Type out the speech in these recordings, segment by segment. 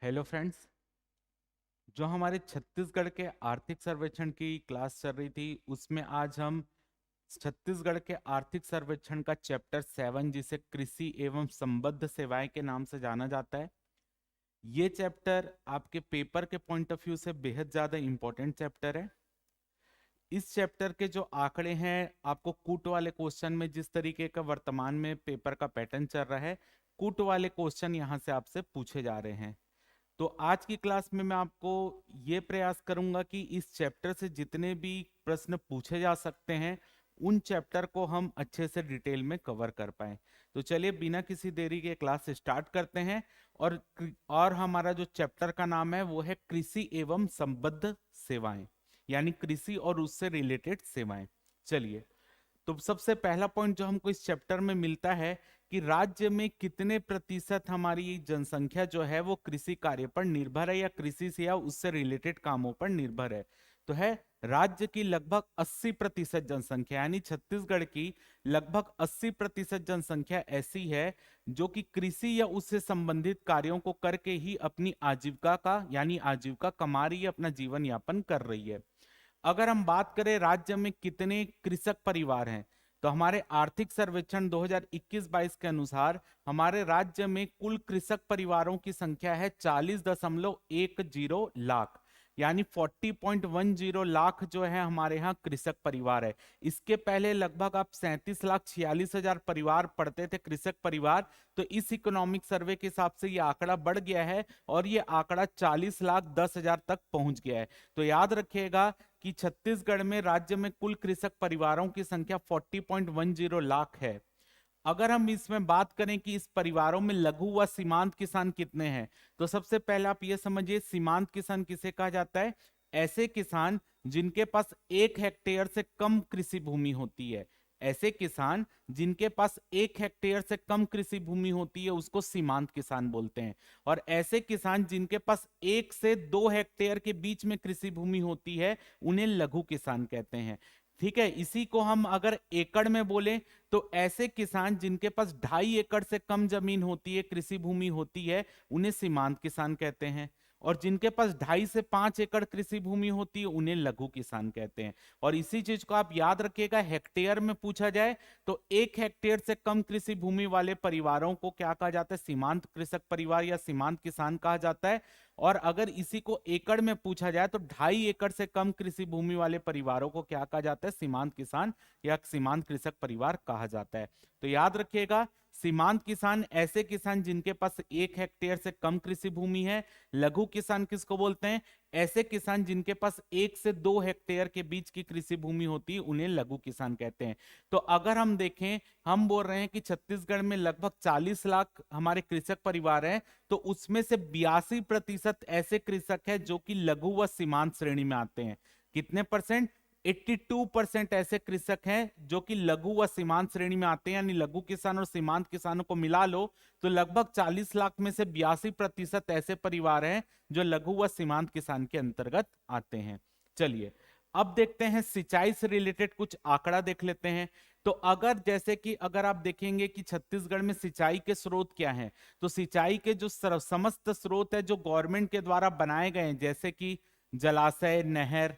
Hello friends. जो हमारे छत्तीसगढ़ के आर्थिक सर्वेक्षण की क्लास चल रही थी उसमें आज हम छत्तीसगढ़ के आर्थिक सर्वेक्षण का चैप्टर 7 जिसे कृषि एवं संबद्ध सेवाएं के नाम से जाना जाता है। ये चैप्टर आपके पेपर के पॉइंट ऑफ व्यू से बेहद ज्यादा इंपॉर्टेंट चैप्टर है। इस चैप्टर के जो आंकड़े हैं आपको कूट वाले क्वेश्चन में, जिस तरीके का वर्तमान में पेपर का पैटर्न चल रहा है, कूट वाले क्वेश्चन यहाँ से आपसे पूछे जा रहे हैं। तो आज की क्लास में मैं आपको ये प्रयास करूंगा कि इस चैप्टर से जितने भी प्रश्न पूछे जा सकते हैं उन चैप्टर को हम अच्छे से डिटेल में कवर कर पाए। तो चलिए बिना किसी देरी के क्लास स्टार्ट करते हैं। और हमारा जो चैप्टर का नाम है वो है कृषि एवं संबद्ध सेवाएं, यानी कृषि और उससे रिलेटेड सेवाएं। चलिए, तो सबसे पहला पॉइंट जो हमको इस चैप्टर में मिलता है कि राज्य में कितने प्रतिशत हमारी जनसंख्या जो है वो कृषि कार्य पर निर्भर है या कृषि से या उससे रिलेटेड कामों पर निर्भर है। तो है राज्य की लगभग 80% जनसंख्या, यानी छत्तीसगढ़ की लगभग 80% जनसंख्या ऐसी है जो कि कृषि या उससे संबंधित कार्यों को करके ही अपनी आजीविका का यानी आजीविका कमा रही है, अपना जीवन यापन कर रही है। अगर हम बात करें राज्य में कितने कृषक परिवार हैं, तो हमारे आर्थिक सर्वेक्षण 2021-22 के अनुसार हमारे राज्य में कुल कृषक परिवारों की संख्या है 40.10 लाख, यानी 40.10 लाख जो है हमारे यहाँ कृषक परिवार है। इसके पहले लगभग आप 37,46,000 परिवार पढ़ते थे कृषक परिवार। तो इस इकोनॉमिक सर्वे के हिसाब से ये आंकड़ा बढ़ गया है और ये आंकड़ा 40,10,000 तक पहुंच गया है। तो याद रखिएगा कि छत्तीसगढ़ में राज्य में कुल कृषक परिवारों की संख्या 40.10 लाख है। अगर हम इसमें बात करें कि इस परिवारों में लघु व सीमांत किसान कितने हैं, तो सबसे पहले आप ये समझिए सीमांत किसान किसे कहा जाता है। ऐसे किसान जिनके पास 1 हेक्टेयर से कम कृषि भूमि होती है, ऐसे किसान जिनके पास 1 हेक्टेयर से कम कृषि भूमि होती है उसको सीमांत किसान बोलते हैं। और ऐसे किसान जिनके पास 1 से 2 हेक्टेयर के बीच में कृषि भूमि होती है उन्हें लघु किसान कहते हैं। ठीक है, इसी को हम अगर एकड़ में बोले तो ऐसे किसान जिनके पास 2.5 एकड़ से कम जमीन होती है, कृषि भूमि होती है, उन्हें सीमांत किसान कहते हैं। और जिनके पास 2.5 से 5 एकड़ कृषि भूमि होती है उन्हें लघु किसान कहते हैं। और इसी चीज को आप याद रखिएगा, हेक्टेयर में पूछा जाए तो 1 हेक्टेयर से कम कृषि भूमि वाले परिवारों को क्या कहा जाता है, सीमांत कृषक परिवार या सीमांत किसान कहा जाता है। और अगर इसी को एकड़ में पूछा जाए तो 2.5 एकड़ से कम कृषि भूमि वाले परिवारों को क्या कहा जाता है, सीमांत किसान या सीमांत कृषक परिवार कहा जाता है। तो याद रखिएगा, सीमांत किसान ऐसे किसान जिनके पास 1 हेक्टेयर से कम कृषि भूमि है। लघु किसान किसको बोलते हैं, ऐसे किसान जिनके पास 1 से 2 हेक्टेयर के बीच की कृषि भूमि होती है उन्हें लघु किसान कहते हैं। तो अगर हम देखें, हम बोल रहे हैं कि छत्तीसगढ़ में लगभग 40 लाख हमारे कृषक परिवार हैं, तो उसमें से 82% ऐसे कृषक हैं जो कि लघु व सीमांत श्रेणी में आते हैं। कितने परसेंट, 82% ऐसे कृषक हैं जो कि लघु व सीमांत श्रेणी में आते हैं, यानी लघु किसान और सीमांत किसानों को मिला लो तो लगभग 40 लाख में से 82% ऐसे परिवार हैं जो लघु व सीमांत किसान के अंतर्गत आते हैं। चलिए, अब देखते हैं सिंचाई से रिलेटेड कुछ आंकड़ा देख लेते हैं। तो अगर जैसे कि अगर आप देखेंगे कि छत्तीसगढ़ में सिंचाई के स्रोत क्या हैं, तो सिंचाई के जो समस्त स्रोत है जो गवर्नमेंट के द्वारा बनाए गए हैं, जैसे कि जलाशय, नहर,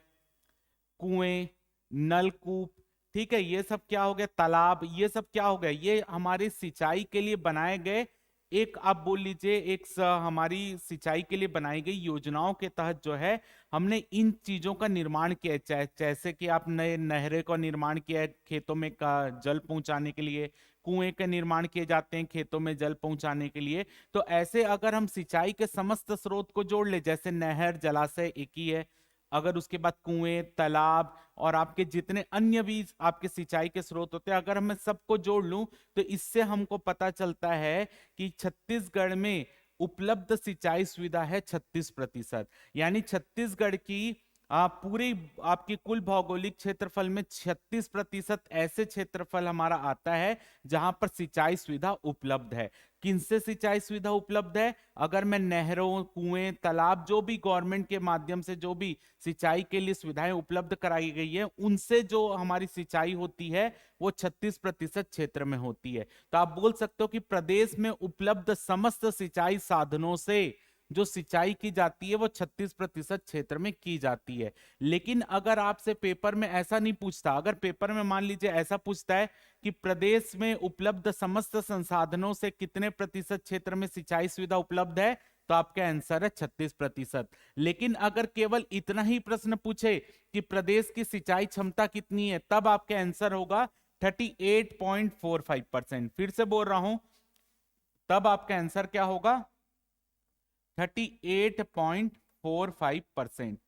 कुएं, नलकूप, ठीक है, ये सब क्या हो गया, तालाब, ये सब क्या हो गया, ये हमारी सिंचाई के लिए बनाए गए एक, आप बोल लीजिए एक हमारी सिंचाई के लिए बनाई गई योजनाओं के तहत जो है हमने इन चीजों का निर्माण किया है। जैसे कि आप नए नहरें का निर्माण किया है खेतों में का जल पहुंचाने के लिए, कुएं का निर्माण किए जाते हैं खेतों में जल पहुंचाने के लिए। तो ऐसे अगर हम सिंचाई के समस्त स्रोत को जोड़ ले, जैसे नहर, जलाशय एक ही है, अगर उसके बाद कुएं, तालाब और आपके जितने अन्य भी आपके सिंचाई के स्रोत होते हैं, अगर मैं सबको जोड़ लूं तो इससे हमको पता चलता है कि छत्तीसगढ़ में उपलब्ध सिंचाई सुविधा है 36%। यानी छत्तीसगढ़ की पूरी आपकी कुल भौगोलिक क्षेत्रफल में 36% ऐसे क्षेत्रफल हमारा आता है जहां पर सिंचाई सुविधा उपलब्ध है। किनसे सिंचाई सुविधा उपलब्ध है, अगर मैं नहरों, कुएं, तालाब, जो भी गवर्नमेंट के माध्यम से जो भी सिंचाई के लिए सुविधाएं उपलब्ध कराई गई है उनसे जो हमारी सिंचाई होती है वो 36% क्षेत्र में होती है। तो आप बोल सकते हो कि प्रदेश में उपलब्ध समस्त सिंचाई साधनों से जो सिंचाई की जाती है वो 36% क्षेत्र में की जाती है। लेकिन अगर आपसे पेपर में ऐसा नहीं पूछता, अगर पेपर में मान लीजिए ऐसा पूछता है कि प्रदेश में उपलब्ध समस्त संसाधनों से कितने प्रतिशत क्षेत्र में सिंचाई सुविधा उपलब्ध है, तो आपका आंसर है 36%। लेकिन अगर केवल इतना ही प्रश्न पूछे कि प्रदेश की सिंचाई क्षमता कितनी है, तब आपका आंसर होगा 38.45%। फिर से बोल रहा हूं, तब आपका आंसर क्या होगा? 38.45%।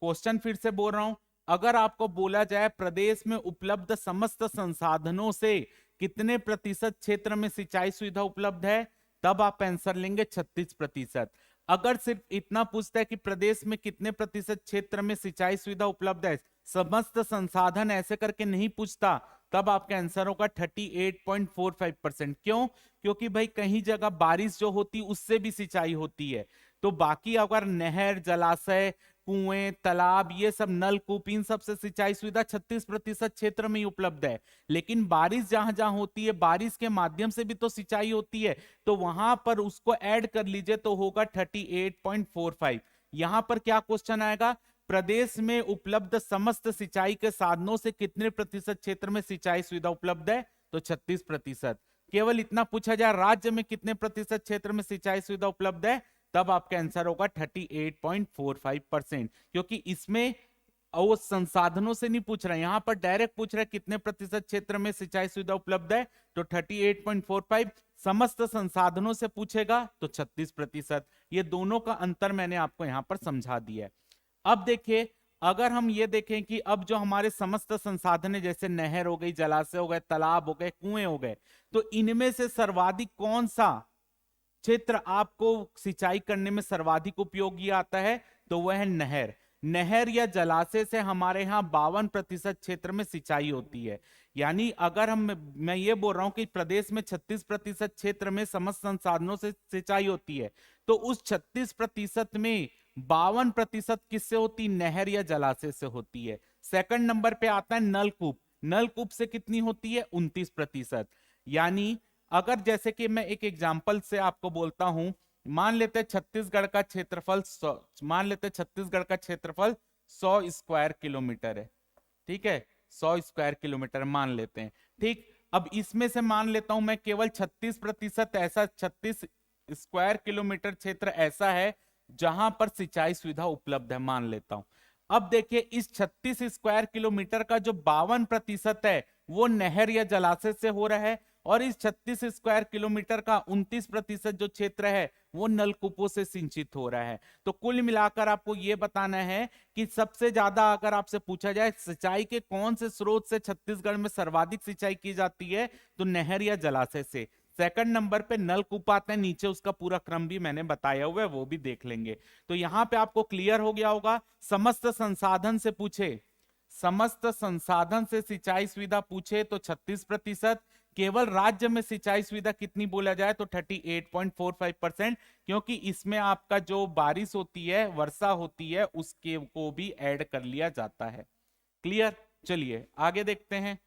क्वेश्चन फिर से बोल रहा हूं, अगर आपको बोला जाए प्रदेश में उपलब्ध समस्त संसाधनों से कितने प्रतिशत क्षेत्र में सिंचाई सुविधा उपलब्ध है, तब आप आंसर लेंगे 36%। अगर सिर्फ इतना पूछता है कि प्रदेश में कितने प्रतिशत क्षेत्र में सिंचाई सुविधा उपलब्ध है, समस्त संसाधन ऐसे करके नहीं पूछता, तब आपका आंसर होगा 38.45%। क्यों? क्योंकि भाई कहीं जगह बारिश जो होती है उससे भी सिंचाई होती है, तो बाकी अगर नहर, जलाशय, कुएं, तालाब, ये सब नलकूप, इन सब से सिंचाई सुविधा 36% क्षेत्र में ही उपलब्ध है। लेकिन बारिश जहां जहां होती है, बारिश के माध्यम से भी तो सिंचाई होती है, तो वहां पर उसको ऐड कर लीजिए तो होगा 38.45। यहां पर क्या क्वेश्चन आएगा? प्रदेश में उपलब्ध समस्त सिंचाई के साधनों से कितने प्रतिशत क्षेत्र में सिंचाई सुविधा उपलब्ध है, तो 36%। केवल इतना पूछा जाए राज्य में कितने प्रतिशत क्षेत्र में सिंचाई सुविधा उपलब्ध है, तब आपका आंसर होगा 38.45%। क्योंकि इसमें वो संसाधनों से नहीं पूछ रहा है, यहां पर डायरेक्ट पूछ रहा है कितने प्रतिशत क्षेत्र में सिंचाई सुविधा उपलब्ध है, तो 38.45। समस्त संसाधनों से पूछेगा तो 36%। ये दोनों का अंतर मैंने आपको यहां पर समझा दिया है। अब देखिए, अगर हम ये देखें कि अब जो हमारे समस्त संसाधन है, जैसे नहर हो गई, जलाशय हो गए, तालाब हो गए, कुएं हो गए, तो इनमें से सर्वाधिक कौन सा क्षेत्र आपको सिंचाई करने में सर्वाधिक उपयोगी आता है, तो वह है नहर। नहर या जलाशय से हमारे यहाँ 52% क्षेत्र में सिंचाई होती है। यानी अगर मैं ये बोल रहा हूं कि प्रदेश में 36% क्षेत्र में समस्त संसाधनों से सिंचाई होती है, तो उस 36% में 52% किससे होती? नहर या जलाशय से होती है। सेकंड नंबर पे आता है नलकूप। नलकूप से कितनी होती है? 29%। यानी अगर जैसे कि मैं एक एग्जांपल से आपको बोलता हूं, मान लेते हैं छत्तीसगढ़ का क्षेत्रफल 100 स्क्वायर किलोमीटर है। ठीक है, 100 स्क्वायर किलोमीटर मान लेते हैं। ठीक, अब इसमें से मान लेता हूं मैं केवल 36% ऐसा, 36 स्क्वायर किलोमीटर क्षेत्र ऐसा है जहां पर सिंचाई सुविधा उपलब्ध है, मान लेता हूं। अब देखिए, इस 36 स्क्वायर किलोमीटर का जो 52% है वो नहर या जलाशय से हो रहा है, और इस 36 स्क्वायर किलोमीटर का 29% जो क्षेत्र है वो नलकूपों से सिंचित हो रहा है। तो कुल मिलाकर आपको यह बताना है कि सबसे ज्यादा अगर आपसे पूछा जाए सिंचाई के कौन से स्रोत से छत्तीसगढ़ में सर्वाधिक सिंचाई की जाती है, तो नहर या जलाशय से। सेकंड नंबर पे नलकूप आता है, नीचे उसका पूरा क्रम भी मैंने बताया हुआ है, वो भी देख लेंगे। तो यहां पे आपको क्लियर हो गया होगा। समस्त संसाधन से पूछे, समस्त संसाधन से सिंचाई सुविधा पूछे तो 36%। केवल राज्य में सिंचाई सुविधा कितनी बोला जाए तो 38.45%, क्योंकि इसमें आपका जो बारिश होती है, वर्षा होती है, उसके को भी ऐड कर लिया जाता है। क्लियर? चलिए आगे देखते हैं।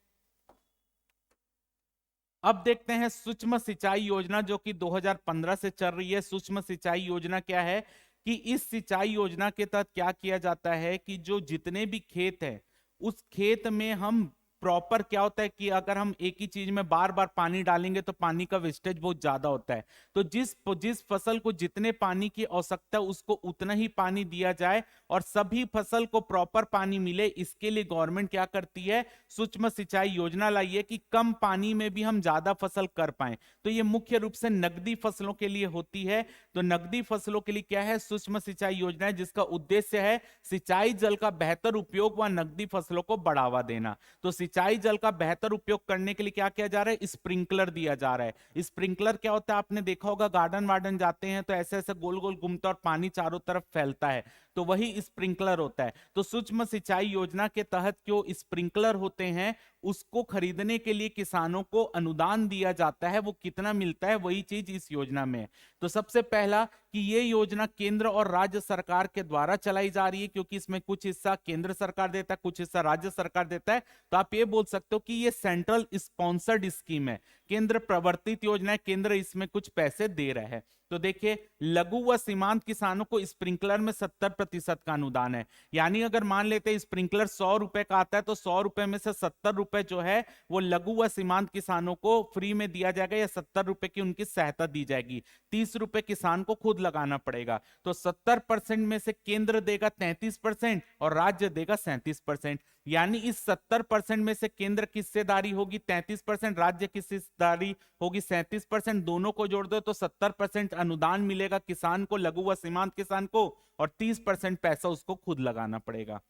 अब देखते हैं सूक्ष्म सिंचाई योजना, जो कि 2015 से चल रही है। सूक्ष्म सिंचाई योजना क्या है कि इस सिंचाई योजना के तहत क्या किया जाता है कि जो जितने भी खेत है, उस खेत में हम प्रॉपर क्या होता है कि अगर हम एक ही चीज में बार बार पानी डालेंगे तो पानी का वेस्टेज बहुत ज्यादा होता है। तो जिस जिस फसल को जितने पानी की आवश्यकता है उसको उतना ही पानी दिया जाए और सभी फसल को प्रॉपर पानी मिले, इसके लिए गवर्नमेंट क्या करती है? सूक्ष्म सिंचाई योजना लाई है कि कम पानी में भी हम ज्यादा फसल कर पाए। तो ये मुख्य रूप से नकदी फसलों के लिए होती है। तो नकदी फसलों के लिए क्या है? सूक्ष्म सिंचाई योजना है, जिसका उद्देश्य है सिंचाई जल का बेहतर उपयोग व नकदी फसलों को बढ़ावा देना। तो सिंचाई जल का बेहतर उपयोग करने के लिए क्या किया जा रहा है? स्प्रिंकलर दिया जा रहा है। स्प्रिंकलर क्या होता है? आपने देखा होगा, गार्डन वार्डन जाते हैं तो ऐसे ऐसे गोल गोल घूमता और पानी चारों तरफ फैलता है, तो वही स्प्रिंकलर होता है। तो सूक्ष्म सिंचाई योजना के तहत जो स्प्रिंकलर होते हैं उसको खरीदने के लिए किसानों को अनुदान दिया जाता है। वो कितना मिलता है, वही चीज इस योजना में है। तो सबसे पहला कि ये योजना केंद्र और राज्य सरकार के द्वारा चलाई जा रही है, क्योंकि इसमें कुछ हिस्सा केंद्र सरकार देता है, कुछ हिस्सा राज्य सरकार देता है। तो आप ये बोल सकते हो कि ये सेंट्रल स्पॉन्सर्ड स्कीम है। केंद्र प्रवर्तित योजना है, केंद्र इसमें कुछ पैसे दे रहा है। तो देखिए लघु व सीमांत किसानों को स्प्रिंकलर में 70% का अनुदान है। यानी अगर मान लेते हैं स्प्रिंकलर 100 रुपए का आता है तो 100 रुपए में से 70 रुपए जो है वो लघु व सीमांत किसानों को फ्री में दिया जाएगा, या 70 रुपए की उनकी सहायता दी जाएगी। 30 रुपए किसान को खुद लगाना पड़ेगा। तो 70% में से केंद्र देगा 33% और राज्य देगा 37%। यानी इस 70% में से केंद्र की हिस्सेदारी होगी 33%, राज्य की हिस्सेदारी होगी 37%। दोनों को जोड़ दो तो 70% अनुदान मिलेगा किसान को, लघु व सीमांत किसान को, और 30% पैसा उसको खुद लगाना पड़ेगा।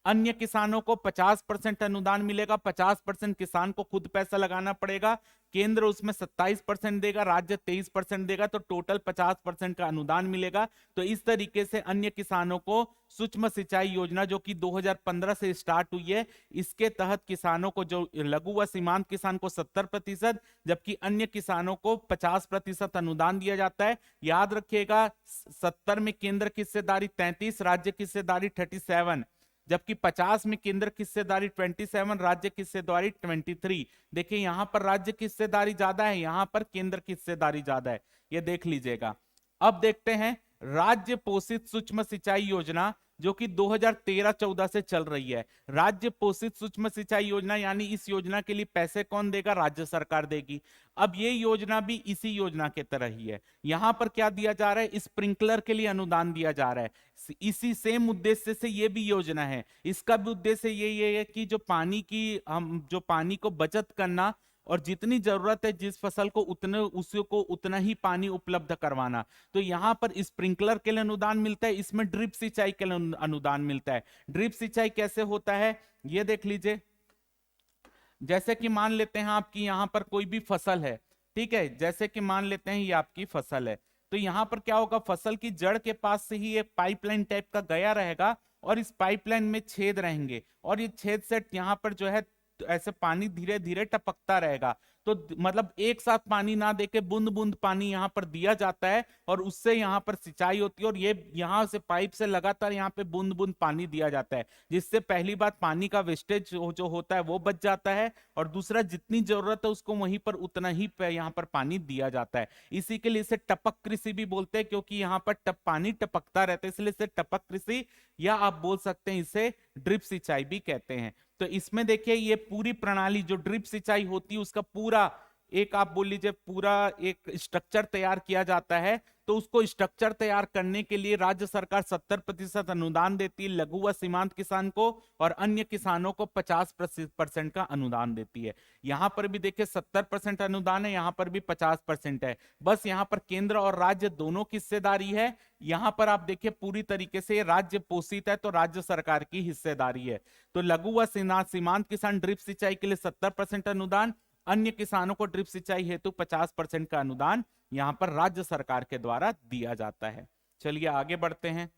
अन्य किसानों को 50% अनुदान मिलेगा, 50% किसान को खुद पैसा लगाना पड़ेगा। केंद्र उसमें 27% देगा, राज्य 23% देगा, तो टोटल 50% का अनुदान मिलेगा। तो इस तरीके से अन्य किसानों को सूक्ष्म सिंचाई योजना जो कि 2015 से स्टार्ट हुई है, इसके तहत किसानों को, जो लघु व सीमांत किसान को 70%, जबकि अन्य किसानों को 50% अनुदान दिया जाता है। याद रखिएगा 70 में केंद्र की हिस्सेदारी 33, राज्य की हिस्सेदारी 37, जबकि 50 में केंद्र की हिस्सेदारी 27, राज्य की हिस्सेदारी 23। देखिए यहां पर राज्य की हिस्सेदारी ज्यादा है, यहां पर केंद्र की हिस्सेदारी ज्यादा है, ये देख लीजिएगा। अब देखते हैं राज्य पोषित सूक्ष्म सिंचाई योजना जो कि 2013-14 से चल रही है। राज्य पोषित सूक्ष्म सिंचाई योजना यानी इस योजना के लिए पैसे कौन देगा? राज्य सरकार देगी। अब ये योजना भी इसी योजना के तरह ही है। यहां पर क्या दिया जा रहा है? स्प्रिंकलर के लिए अनुदान दिया जा रहा है। इसी सेम उद्देश्य से ये भी योजना है। इसका भी उद्देश्य ये है कि जो पानी की हम जो पानी को बचत करना और जितनी जरूरत है जिस फसल को उतना ही पानी उपलब्ध करवाना। तो यहां पर स्प्रिंकलर के लिए अनुदान मिलता है, इसमें ड्रिप सिंचाई के लिए अनुदान मिलता है। ड्रिप सिंचाई कैसे होता है ये देख लीजिए। जैसे कि मान लेते हैं आपकी यहां पर कोई भी फसल है, ठीक है, जैसे कि मान लेते हैं ये आपकी फसल है, तो यहां पर क्या होगा, फसल की जड़ के पास से ही एक पाइपलाइन टाइप का गया रहेगा और इस पाइपलाइन में छेद रहेंगे और ये छेद से यहां पर जो है तो ऐसे पानी धीरे धीरे टपकता रहेगा। तो मतलब एक साथ पानी ना देके बूंद बूंद पानी यहाँ पर दिया जाता है और उससे यहाँ पर सिंचाई होती है, और ये यहाँ से पाइप से लगातार यहाँ पे बूंद बूंद पानी दिया जाता है, जिससे पहली बात पानी का वेस्टेज जो होता है वो बच जाता है, और दूसरा जितनी जरूरत है उसको वहीं पर उतना ही यहाँ पर पानी दिया जाता है। इसी के लिए इसे टपक कृषि भी बोलते हैं, क्योंकि यहाँ पर पानी टपकता रहता है, इसलिए इसे टपक कृषि या आप बोल सकते हैं इसे ड्रिप सिंचाई भी कहते हैं। तो इसमें देखिए ये पूरी प्रणाली जो ड्रिप सिंचाई होती है उसका पूरा एक आप बोल लीजिए पूरा एक स्ट्रक्चर तैयार किया जाता है। तो उसको स्ट्रक्चर तैयार करने के लिए राज्य सरकार 70% अनुदान देती है लघु व सीमांत किसान को, और अन्य किसानों को 50% का अनुदान देती है। यहां पर भी देखिए 70% अनुदान है, यहां पर भी 50% है। बस यहां पर केंद्र और राज्य दोनों की हिस्सेदारी है। यहां पर आप देखिए पूरी तरीके से राज्य पोषित है तो राज्य सरकार की हिस्सेदारी है। तो लघु व सीमांत किसान ड्रिप सिंचाई के लिए 70% अनुदान, अन्य किसानों को ड्रिप सिंचाई हेतु 50% का अनुदान यहां पर राज्य सरकार के द्वारा दिया जाता है। चलिए आगे बढ़ते हैं।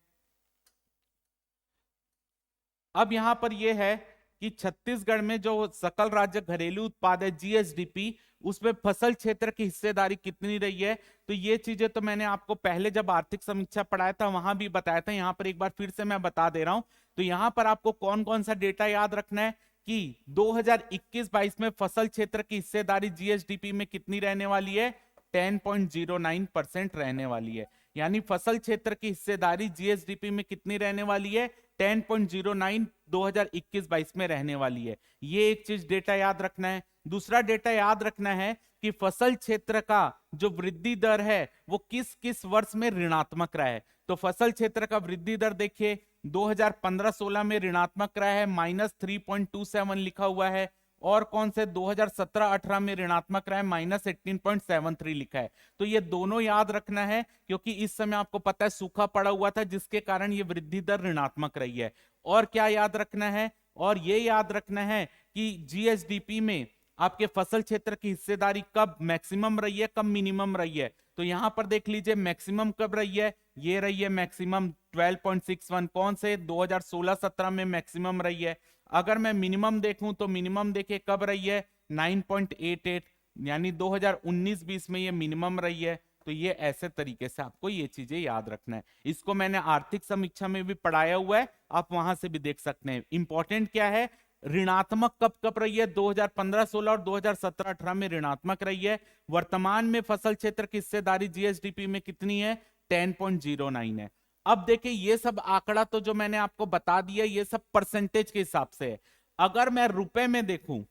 अब यहां पर यह है कि छत्तीसगढ़ में जो सकल राज्य घरेलू उत्पाद है जीएसडीपी, उसमें फसल क्षेत्र की हिस्सेदारी कितनी रही है। तो ये चीजें तो मैंने आपको पहले जब आर्थिक समीक्षा पढ़ाया था वहां भी बताया था, यहां पर एक बार फिर से मैं बता दे रहा हूं। तो यहां पर आपको कौन कौन सा डेटा याद रखना है कि 2021-22 में फसल क्षेत्र की हिस्सेदारी जीएसडीपी में कितनी रहने वाली है? 10.09% रहने वाली है। यानी फसल क्षेत्र की हिस्सेदारी जीएसडीपी में कितनी रहने वाली है? 10.09 2021-22 में रहने वाली है। ये एक चीज डेटा याद रखना है। दूसरा डेटा याद रखना है कि फसल क्षेत्र का जो वृद्धि दर है वो किस किस वर्ष में ऋणात्मक रहा है। तो फसल क्षेत्र का वृद्धि दर देखिए 2015-16 में ऋणात्मक रहा है, -3.27 लिखा हुआ है, और कौन से 2017-18 में ऋणात्मक रहा है, -18.73 लिखा है। तो ये दोनों याद रखना है क्योंकि इस समय आपको पता है सूखा पड़ा हुआ था जिसके कारण ये वृद्धि दर ऋणात्मक रही है। और क्या याद रखना है? और ये याद रखना है कि जीएसडीपी में आपके फसल क्षेत्र की हिस्सेदारी कब मैक्सिमम रही है, कब मिनिमम रही है। तो यहां पर देख लीजिए मैक्सिमम कब रही है, ये रही है मैक्सिमम 12.61। कौन से? 2016-17 में मैक्सिमम रही है। अगर मैं मिनिमम देखूं तो मिनिमम देखिए कब रही है, 9.88, यानी 2019-20 में ये मिनिमम रही है। तो ये ऐसे तरीके से आपको ये चीजें याद रखना है। इसको मैंने आर्थिक समीक्षा में भी पढ़ाया हुआ है, आप वहां से भी देख सकते हैं। इंपॉर्टेंट क्या है? ऋणात्मक कब कब रही है? 2015-16 और 2017-18 में ऋणात्मक रही है। वर्तमान में फसल क्षेत्र की हिस्सेदारी जीएसडीपी में कितनी है? 10.09 है। अब देखिए ये सब आंकड़ा तो जो मैंने आपको बता दिया ये सब परसेंटेज के हिसाब से है। अगर मैं रुपए में देखूं,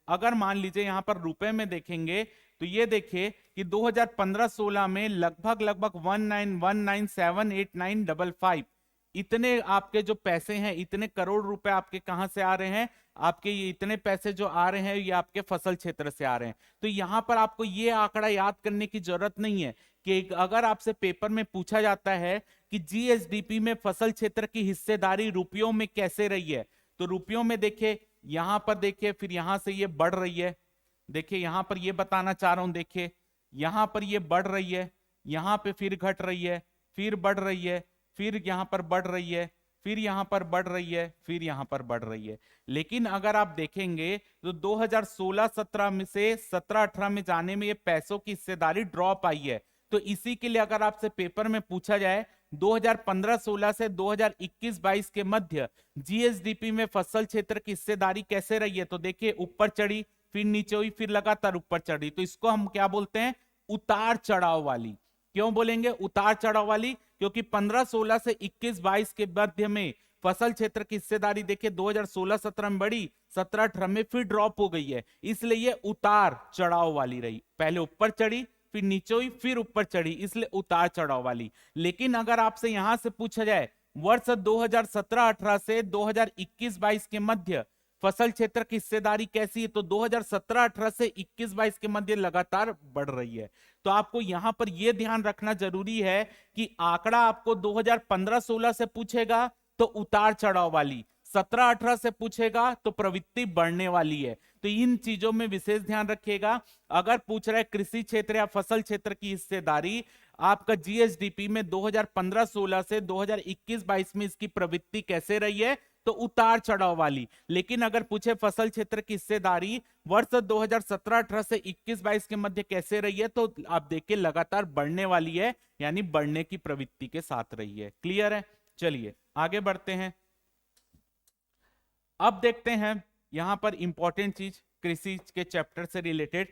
अगर मान लीजिए यहां पर रुपए में देखेंगे तो ये देखिए कि 2015-16 में लगभग 19197895 इतने आपके जो पैसे हैं, इतने करोड़ रुपए आपके कहां से आ रहे हैं? आपके ये इतने पैसे जो आ रहे हैं ये आपके फसल क्षेत्र से आ रहे हैं। तो यहां पर आपको ये आंकड़ा याद करने की जरूरत नहीं है कि अगर आपसे पेपर में पूछा जाता है कि जीएसडीपी में फसल क्षेत्र की हिस्सेदारी रुपयों में कैसे रही है, तो रुपयों में देखिए, यहां पर देखिए, फिर यहां से ये बढ़ रही है। देखिए यहां पर ये बताना चाह रहा हूं, देखिए यहां पर ये बढ़ रही है, यहां पे फिर घट रही है, फिर बढ़ रही है, फिर यहां पर बढ़ रही है, फिर यहां पर बढ़ रही है, फिर यहां पर बढ़ रही है। लेकिन अगर आप देखेंगे तो 2016-17 में से 17-18 में जाने में ये पैसों की हिस्सेदारी ड्रॉप आई है। तो इसी के लिए अगर आपसे पेपर में पूछा जाए 2015-16 से 2021-22 के मध्य जीएसडीपी में फसल क्षेत्र की हिस्सेदारी कैसे रही है, तो देखिए ऊपर चढ़ी, फिर नीचे हुई, फिर लगातार ऊपर चढ़ी। तो इसको हम क्या बोलते हैं? उतार चढ़ाव वाली। क्यों बोलेंगे उतार चढ़ाव वाली? क्योंकि 15-16 से 21-22 के मध्य में फसल क्षेत्र की हिस्सेदारी देखिए 2016-17 में बढ़ी, 17-18 में फिर ड्रॉप हो गई है, इसलिए ये उतार चढ़ाव वाली रही। पहले ऊपर चढ़ी, फिर नीचे हुई, फिर ऊपर चढ़ी, इसलिए उतार चढ़ाव वाली। लेकिन अगर आपसे यहां से पूछा जाए वर्ष 2017-18 से 2021-22 के मध्य फसल क्षेत्र की हिस्सेदारी कैसी है, तो 2017-18 से 21-22 के मध्य लगातार बढ़ रही है। तो आपको यहां पर यह ध्यान रखना जरूरी है कि आंकड़ा आपको 2015-16 से पूछेगा तो उतार चढ़ाव वाली, 17-18 से पूछेगा तो प्रवृत्ति बढ़ने वाली है। तो इन चीजों में विशेष ध्यान रखिएगा। अगर पूछ रहा है कृषि क्षेत्र या फसल क्षेत्र की हिस्सेदारी आपका जीएसडीपी में 2015-16 से 2021-22 में इसकी प्रवृत्ति कैसे रही है, तो उतार चढ़ाव वाली। लेकिन अगर पूछे फसल क्षेत्र की हिस्सेदारी वर्ष 2017-18 से 21-22 के मध्य कैसे रही है, तो आप देखिए लगातार बढ़ने वाली है, यानी बढ़ने की प्रवृत्ति के साथ रही है। क्लियर है? चलिए आगे बढ़ते हैं। अब देखते हैं यहां पर इंपॉर्टेंट चीज कृषि के चैप्टर से रिलेटेड।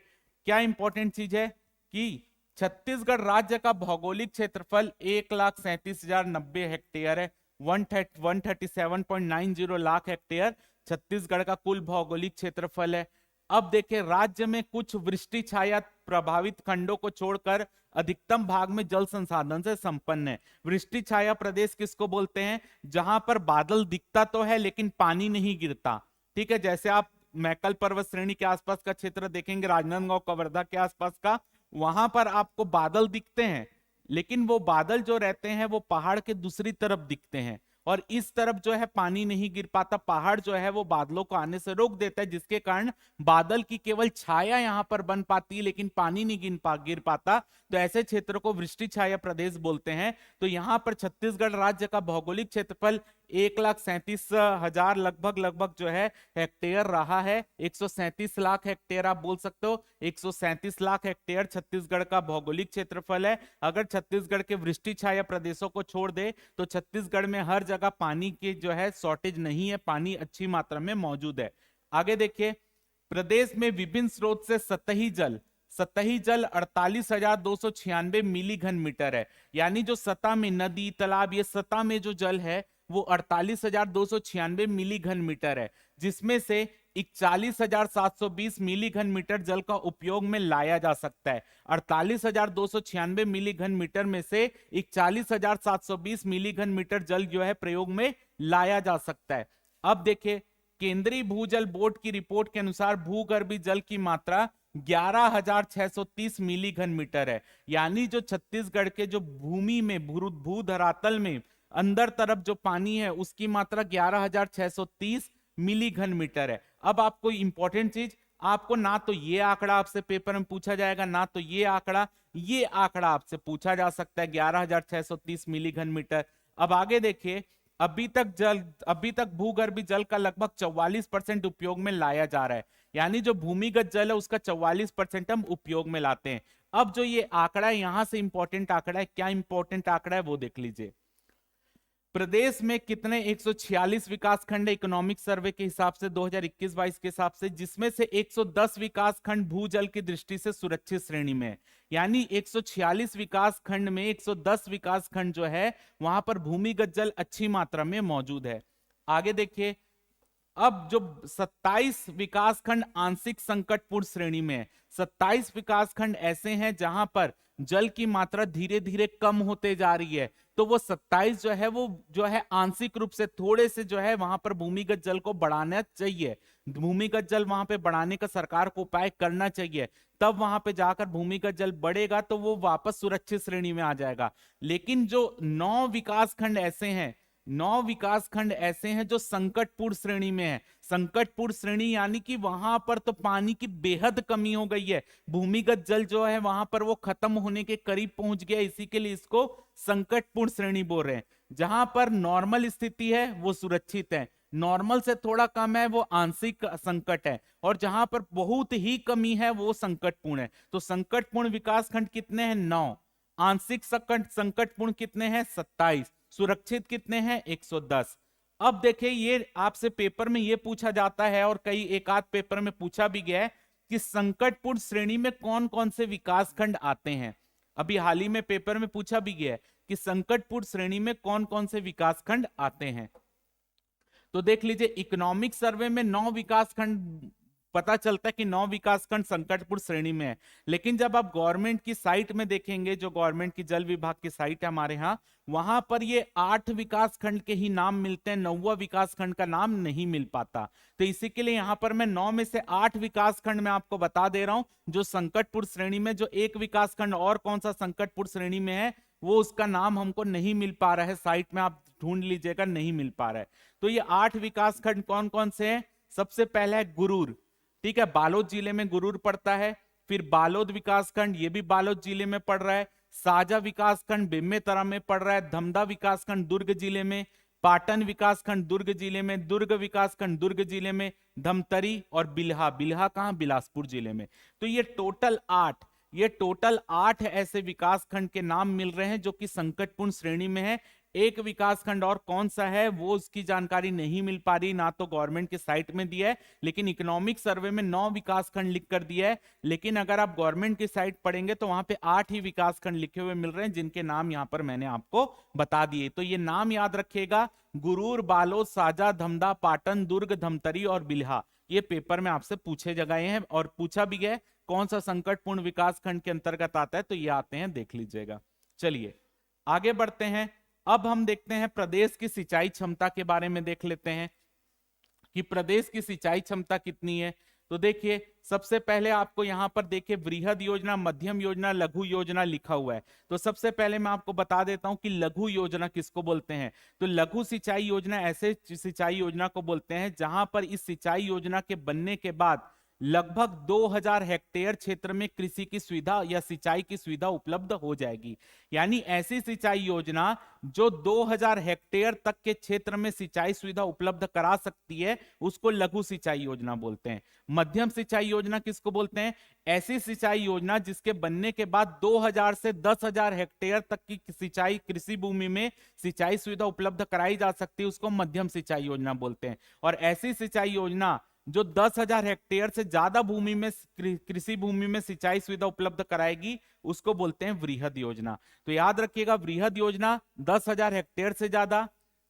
क्या इंपॉर्टेंट चीज है कि छत्तीसगढ़ राज्य का भौगोलिक क्षेत्रफल 1,37,090 हेक्टेयर है। 137.90 लाख हेक्टेयर छत्तीसगढ़ का कुल भौगोलिक क्षेत्रफल है। अब देखिए राज्य में कुछ वृष्टि छाया प्रभावित खंडों को छोड़कर अधिकतम भाग में जल संसाधन से संपन्न है। वृष्टि छाया प्रदेश किसको बोलते हैं? जहां पर बादल दिखता तो है लेकिन पानी नहीं गिरता। ठीक है, जैसे आप मैकल पर्वत श्रेणी के आसपास का क्षेत्र देखेंगे, राजनांदगांव कवर्धा के आसपास का, वहां पर आपको बादल दिखते हैं, लेकिन वो बादल जो रहते हैं वो पहाड़ के दूसरी तरफ दिखते हैं, और इस तरफ जो है पानी नहीं गिर पाता। पहाड़ जो है वो बादलों को आने से रोक देता है, जिसके कारण बादल की केवल छाया यहां पर बन पाती है लेकिन पानी नहीं गिर पाता। तो ऐसे क्षेत्र को वृष्टि छाया प्रदेश बोलते हैं। तो यहां पर छत्तीसगढ़ राज्य का भौगोलिक क्षेत्रफल 1,37,000 लगभग जो है हेक्टेयर रहा है। 137 लाख हेक्टेयर आप बोल सकते हो। 137 लाख हेक्टेयर छत्तीसगढ़ का भौगोलिक क्षेत्रफल है। अगर छत्तीसगढ़ के वृष्टि छाया प्रदेशों को छोड़ दे तो छत्तीसगढ़ में हर जगह पानी की जो है शॉर्टेज नहीं है, पानी अच्छी मात्रा में मौजूद है। आगे देखिए, प्रदेश में विभिन्न स्रोत से सतही जल 48,296 मिली घन मीटर है। यानी जो सतह में नदी तालाब, ये सतह में जो जल है वो 48,296 मिली घन मीटर है, जिसमें से 41,720 मिली घन मीटर जल का उपयोग में लाया जा सकता है। 48,296 मिली घन मीटर में से 41,720 मिली घन मीटर जल जो है प्रयोग में लाया जा सकता है। अब देखिए, केंद्रीय भूजल बोर्ड की रिपोर्ट के अनुसार भूगर्भीय जल की मात्रा 11,630 मिली घन मीटर है। यानी जो छत्तीसगढ़ के जो भूमि में भूधरातल में अंदर तरफ जो पानी है उसकी मात्रा 11,630 मिली घन मीटर है। अब आपको इंपॉर्टेंट चीज, आपको ना तो ये आंकड़ा आपसे पेपर में पूछा जाएगा, ना तो ये आंकड़ा आपसे पूछा जा सकता है 11,630 मिली घन मीटर। अब आगे देखिए, अभी तक भूगर्भीय जल का लगभग 44% उपयोग में लाया जा रहा है। यानी जो भूमिगत जल है उसका 44% हम उपयोग में लाते हैं। अब जो ये आंकड़ा है यहां से इंपॉर्टेंट आंकड़ा है, क्या इंपॉर्टेंट आंकड़ा है वो देख लीजिए। प्रदेश में कितने 146 विकास खंड इकोनॉमिक सर्वे के हिसाब से 2021-22 के हिसाब से, जिसमें से 110 विकास खंड भूजल की दृष्टि से सुरक्षित श्रेणी में है। यानी 146 विकास खंड में 110 विकास खंड जो है वहां पर भूमिगत जल अच्छी मात्रा में मौजूद है। आगे देखिए, अब जो 27 विकास खंड आंशिक संकटपूर्ण श्रेणी में है, 27 विकास खंड ऐसे हैं जहां पर जल की मात्रा धीरे धीरे कम होते जा रही है, तो वो 27 जो है वो जो है आंशिक रूप से थोड़े से जो है वहां पर भूमिगत जल को बढ़ाना चाहिए। भूमिगत जल वहां पे बढ़ाने का सरकार को उपाय करना चाहिए, तब वहां पे जाकर भूमिगत जल बढ़ेगा तो वो वापस सुरक्षित श्रेणी में आ जाएगा। लेकिन जो 9 विकास खंड ऐसे हैं, 9 विकास खंड ऐसे हैं जो संकटपूर्ण श्रेणी में है। संकटपूर्ण श्रेणी यानी कि वहां पर तो पानी की बेहद कमी हो गई है, भूमिगत जल जो है वहां पर वो खत्म होने के करीब पहुंच गया, इसी के लिए इसको संकटपूर्ण श्रेणी बोल रहे हैं। जहां पर नॉर्मल स्थिति है वो सुरक्षित है, नॉर्मल से थोड़ा कम है वो आंशिक संकट है, और जहां पर बहुत ही कमी है वो संकटपूर्ण है। तो संकटपूर्ण विकास खंड कितने हैं? 9। आंशिक संकटपूर्ण कितने हैं? 27। सुरक्षित कितने हैं? 110। अब देखिए, ये आपसे पेपर में ये पूछा जाता है और कई एक आध पेपर में पूछा भी गया है कि संकटपूर्ण श्रेणी में कौन कौन से विकास खंड आते हैं। अभी हाल ही में पेपर में पूछा भी गया है कि संकटपूर्ण श्रेणी में कौन कौन से विकास खंड आते हैं। तो देख लीजिए, इकोनॉमिक सर्वे में 9 विकास खंड पता चलता है कि 9 विकास खंड संकटपूर्ण श्रेणी में है। लेकिन जब आप गवर्नमेंट की साइट में देखेंगे, जो गवर्नमेंट की जल विभाग की साइट है हमारे यहाँ, वहां पर ये 8 विकास खंड के ही नाम मिलते हैं, 9वां विकास खंड का नाम नहीं मिल पाता। तो इसी के लिए यहां पर मैं 9 में से 8 विकास खंड में आपको बता दे रहा हूं जो संकटपूर्ण श्रेणी में। जो एक विकास खंड और कौन सा संकटपूर्ण श्रेणी में है वो उसका नाम हमको नहीं मिल पा रहा है, साइट में आप ढूंढ लीजिएगा, नहीं मिल पा रहा है। तो ये 8 विकास खंड कौन कौन से हैं? सबसे पहला है गुरूर, ठीक है, बालोद जिले में गुरूर पड़ता है। फिर बालोद विकास खंड, ये भी बालोद जिले में पड़ रहा है। साजा विकास खंड बेमेतरा में पड़ रहा है। धमदा विकास खंड दुर्ग जिले में। पाटन विकास खंड दुर्ग जिले में। दुर्ग विकास खंड दुर्ग जिले में। धमतरी और बिल्हा, बिल्हा कहां? बिलासपुर जिले में। तो ये टोटल 8 ऐसे विकास खंड के नाम मिल रहे हैं जो कि संकटपूर्ण श्रेणी में है। एक विकास खंड और कौन सा है वो उसकी जानकारी नहीं मिल पा रही, ना तो गवर्नमेंट की साइट में दिया है, लेकिन इकोनॉमिक सर्वे में 9 विकास खंड लिख कर दिया है। लेकिन अगर आप गवर्नमेंट की साइट पढ़ेंगे तो वहां पे 8 ही विकास खंड लिखे हुए मिल रहे हैं, जिनके नाम यहां पर मैंने आपको बता दिए। तो ये नाम याद रखिएगा, गुरूर, बालोद, साजा, धमदा, पाटन, दुर्ग, धमतरी और बिल्हा। ये पेपर में आपसे पूछे गए हैं और पूछा भी गया कौन सा संकटपूर्ण विकास खंड के अंतर्गत आता है, तो ये आते हैं, देख लीजिएगा। चलिए आगे बढ़ते हैं। अब हम देखते हैं प्रदेश की सिंचाई क्षमता के बारे में, देख लेते हैं कि प्रदेश की सिंचाई क्षमता कितनी है। तो देखिए, सबसे पहले आपको यहां पर देखिए वृहद योजना, मध्यम योजना, लघु योजना लिखा हुआ है। तो सबसे पहले मैं आपको बता देता हूं कि लघु योजना किसको बोलते हैं। तो लघु सिंचाई योजना ऐसे सिंचाई योजना को बोलते हैं जहां पर इस सिंचाई योजना के बनने के बाद लगभग 2000 हेक्टेयर क्षेत्र में कृषि की सुविधा या सिंचाई की सुविधा उपलब्ध हो जाएगी। यानी ऐसी सिंचाई योजना जो 2000 हेक्टेयर तक के क्षेत्र में सिंचाई सुविधा उपलब्ध करा सकती है उसको लघु सिंचाई योजना बोलते हैं। मध्यम सिंचाई योजना किसको बोलते हैं? ऐसी सिंचाई योजना जिसके बनने के बाद 2000 से 10,000 हेक्टेयर तक की सिंचाई कृषि भूमि में सिंचाई सुविधा उपलब्ध कराई जा सकती है, उसको मध्यम सिंचाई योजना बोलते हैं। और ऐसी सिंचाई योजना जो 10,000 हेक्टेयर से ज्यादा भूमि में कृषि भूमि में सिंचाई सुविधा उपलब्ध कराएगी उसको बोलते हैं वृहद योजना। तो याद रखिएगा, वृहद योजना 10,000 हेक्टेयर से ज्यादा,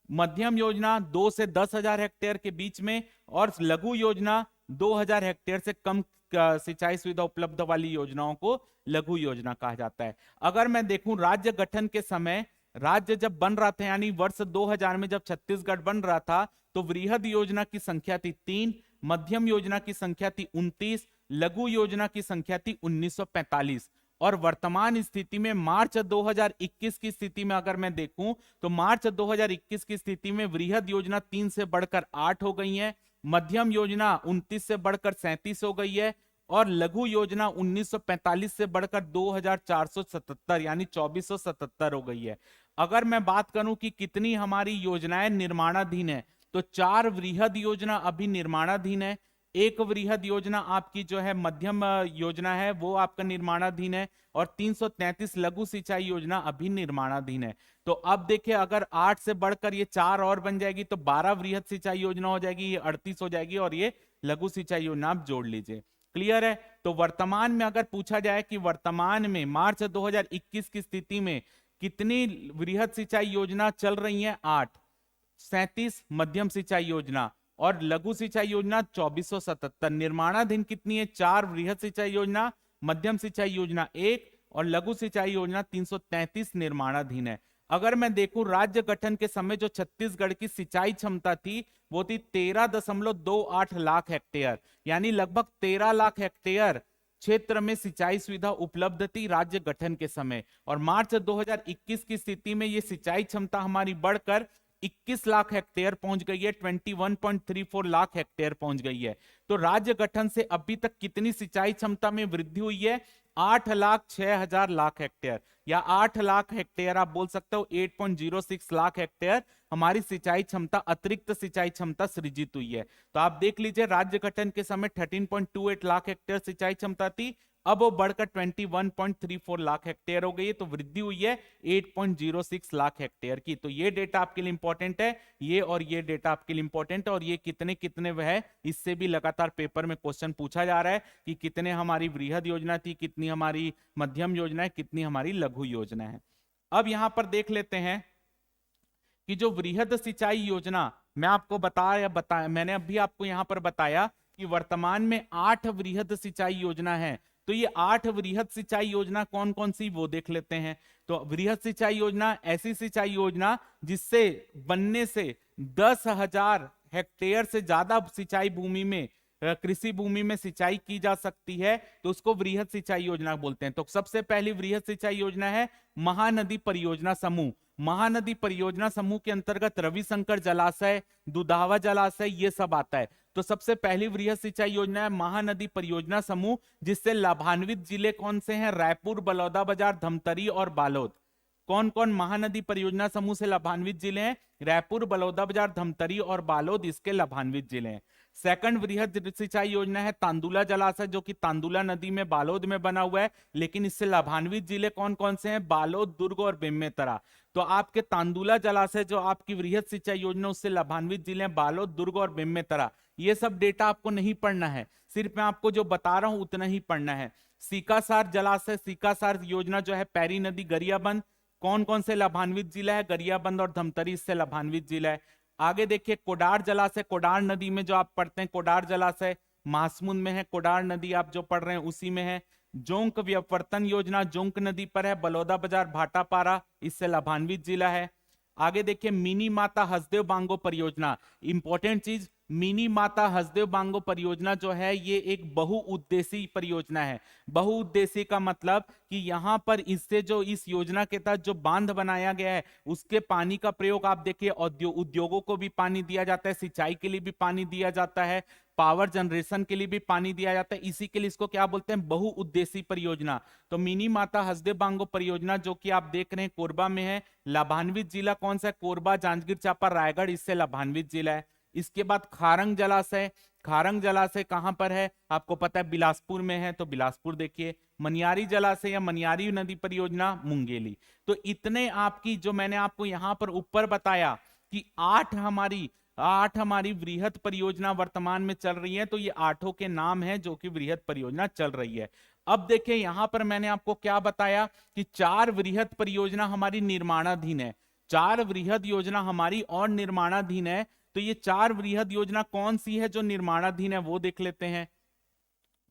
मध्यम योजना 2 से 10,000 हेक्टेयर के बीच में, और लघु योजना 2,000 हेक्टेयर से कम सिंचाई सुविधा उपलब्ध वाली योजनाओं को लघु योजना कहा जाता है। अगर मैं देखूं राज्य गठन के समय, राज्य जब बन रहा था यानी वर्ष 2000 में जब छत्तीसगढ़ बन रहा था, तो वृहद योजना की संख्या थी 3, मध्यम योजना की संख्या थी 29, लघु योजना की संख्या थी 1945। और वर्तमान स्थिति में मार्च 2021 की स्थिति में अगर मैं देखूं तो मार्च 2021 की स्थिति में वृहद योजना 3 से बढ़कर 8 हो गई है, मध्यम योजना 29 से बढ़कर 37 हो गई है, और लघु योजना 1945 से बढ़कर 2477 यानी 2477 हो गई है। अगर मैं बात करूं कि कितनी हमारी योजनाएं निर्माणाधीन है, तो 4 वृहद योजना अभी निर्माणाधीन है, एक वृहद योजना आपकी जो है मध्यम योजना है वो आपका निर्माणाधीन है, और 333 लघु सिंचाई योजना अभी निर्माणाधीन है। तो अब देखिए, अगर 8 से बढ़कर ये 4 और बन जाएगी तो 12 वृहद सिंचाई योजना हो जाएगी, ये 38 हो जाएगी, और ये लघु सिंचाई योजना आप जोड़ लीजिए। क्लियर है? तो वर्तमान में अगर पूछा जाए कि वर्तमान में मार्च 2021 की स्थिति में कितनी वृहद सिंचाई योजना चल रही है? 8। 37 मध्यम सिंचाई योजना, और लघु सिंचाई योजना 2477। निर्माणाधीन कितनी है? 4 वृहद सिंचाई योजना, मध्यम सिंचाई योजना 1, और लघु सिंचाई योजना 333 निर्माणाधीन है। अगर मैं देखूं राज्य गठन के समय जो छत्तीसगढ़ की सिंचाई क्षमता थी वो थी 13.28 लाख हेक्टेयर, यानी लगभग 13 लाख हेक्टेयर क्षेत्र में सिंचाई सुविधा उपलब्ध थी राज्य गठन के समय। और मार्च 2021 की स्थिति में ये सिंचाई क्षमता हमारी बढ़कर 21 लाख हेक्टेयर पहुंच गई है, 21.34 लाख हेक्टेयर पहुंच गई है। तो राज्य गठन से अभी तक कितनी सिंचाई क्षमता में वृद्धि हुई है? 8,06,000 लाख हेक्टेयर, या 8 लाख हेक्टेयर आप बोल सकते हो, 8.06 लाख हेक्टेयर हमारी सिंचाई क्षमता, अतिरिक्त सिंचाई क्षमता सृजित हुई है। तो आप देख लीजिए, राज्य गठन के समय 13.28 लाख हेक्टेयर सिंचाई क्षमता थी, अब वो बढ़कर 21.34 लाख हेक्टेयर हो गई है, तो वृद्धि हुई है 8.06 लाख हेक्टेयर की। तो ये डेटा आपके लिए इंपॉर्टेंट है, ये और ये डेटा आपके लिए इंपॉर्टेंट है, और ये कितने कितने वह है, इससे भी लगातार पेपर में क्वेश्चन पूछा जा रहा है कि कितने हमारी वृहद योजना थी, कितनी हमारी मध्यम योजना है, कितनी हमारी लघु योजना है। अब यहां पर देख लेते हैं कि जो वृहद सिंचाई योजना मैं आपको बताया मैंने अभी आपको यहां पर बताया कि वर्तमान में 8 वृहद सिंचाई योजना है। तो ये 8 वृहद सिंचाई योजना कौन कौन सी वो देख लेते हैं। तो वृहद सिंचाई योजना ऐसी सिंचाई योजना जिससे बनने से 10,000 हेक्टेयर से ज्यादा सिंचाई भूमि में, कृषि भूमि में सिंचाई की जा सकती है, तो उसको वृहद सिंचाई योजना बोलते हैं। तो सबसे पहली वृहद सिंचाई योजना है महानदी परियोजना समूह। महानदी परियोजना समूह के अंतर्गत रविशंकर जलाशय, दुधावा जलाशय, ये सब आता है। तो सबसे पहली वृहद सिंचाई योजना है महानदी परियोजना समूह, जिससे लाभान्वित जिले कौन से हैं? रायपुर, बलौदाबाजार, धमतरी और बालोद। कौन कौन महानदी परियोजना समूह से लाभान्वित जिले हैं? रायपुर, बलौदाबाजार, धमतरी और बालोद इसके लाभान्वित जिले हैं। सेकंड वृहद सिंचाई योजना है तांदुला जलाशय, जो कि तांदुला नदी में बालोद में बना हुआ है, लेकिन इससे लाभान्वित जिले कौन कौन से हैं? बालोद, दुर्ग और बेमेतरा। तो आपके तांदुला जलाशय जो आपकी वृहद सिंचाई योजना, उससे लाभान्वित जिले हैं बालोद, दुर्ग और बेमेतरा। ये सब डेटा आपको नहीं पढ़ना है, सिर्फ मैं आपको जो बता रहा हूं उतना ही पढ़ना है। सीकासार जलाशय, सीकासार योजना जो है पैरी नदी, गरियाबंद, कौन कौन से लाभान्वित जिला है? गरियाबंद और धमतरी इससे लाभान्वित जिला है। आगे देखिए कोडार जलाशय, कोडार नदी में जो आप पढ़ते हैं कोडार जलाशय महासमुंद में है, कोडार नदी आप जो पढ़ रहे हैं उसी में है। जोंक व्यवर्तन योजना जोंक नदी पर है, बलौदाबाजार, भाटापारा इससे लाभान्वित जिला है। आगे देखिए मिनी माता हसदेव बांगो परियोजना, इंपॉर्टेंट चीज, मिनी माता हसदेव बांगो परियोजना जो है ये एक बहुउद्देशीय परियोजना है। बहुउद्देशीय का मतलब कि यहां पर इससे जो इस योजना के तहत जो बांध बनाया गया है उसके पानी का प्रयोग आप देखिए उद्योगों को भी पानी दिया जाता है, सिंचाई के लिए भी पानी दिया जाता है, पावर जनरेशन के लिए भी पानी दिया जाता है। इसी के लिए इसको क्या बोलते हैं? बहुउद्देशीय परियोजना। तो मिनी माता हसदेव बांगो परियोजना जो कि आप देख रहे हैं कोरबा में है, लाभान्वित जिला कौन सा है? कोरबा, जांजगीर चांपा, रायगढ़ इससे लाभान्वित जिला है। इसके बाद खारंग जलाशय, खारंग जलाशय कहां पर है? आपको पता है बिलासपुर में है, तो बिलासपुर देखिए। मनियारी जलाशय या मनियारी नदी परियोजना मुंगेली। तो इतने आपकी जो मैंने आपको यहां पर ऊपर बताया कि 8 हमारी वृहद परियोजना वर्तमान में चल रही है, तो ये 8 के नाम हैं जो कि वृहद परियोजना चल रही है। अब देखिए यहां पर मैंने आपको क्या बताया कि 4 वृहद परियोजना हमारी निर्माणाधीन है, 4 वृहद योजना हमारी और निर्माणाधीन है। तो ये 4 वृहद योजना कौन सी है जो निर्माणाधीन है वो देख लेते हैं।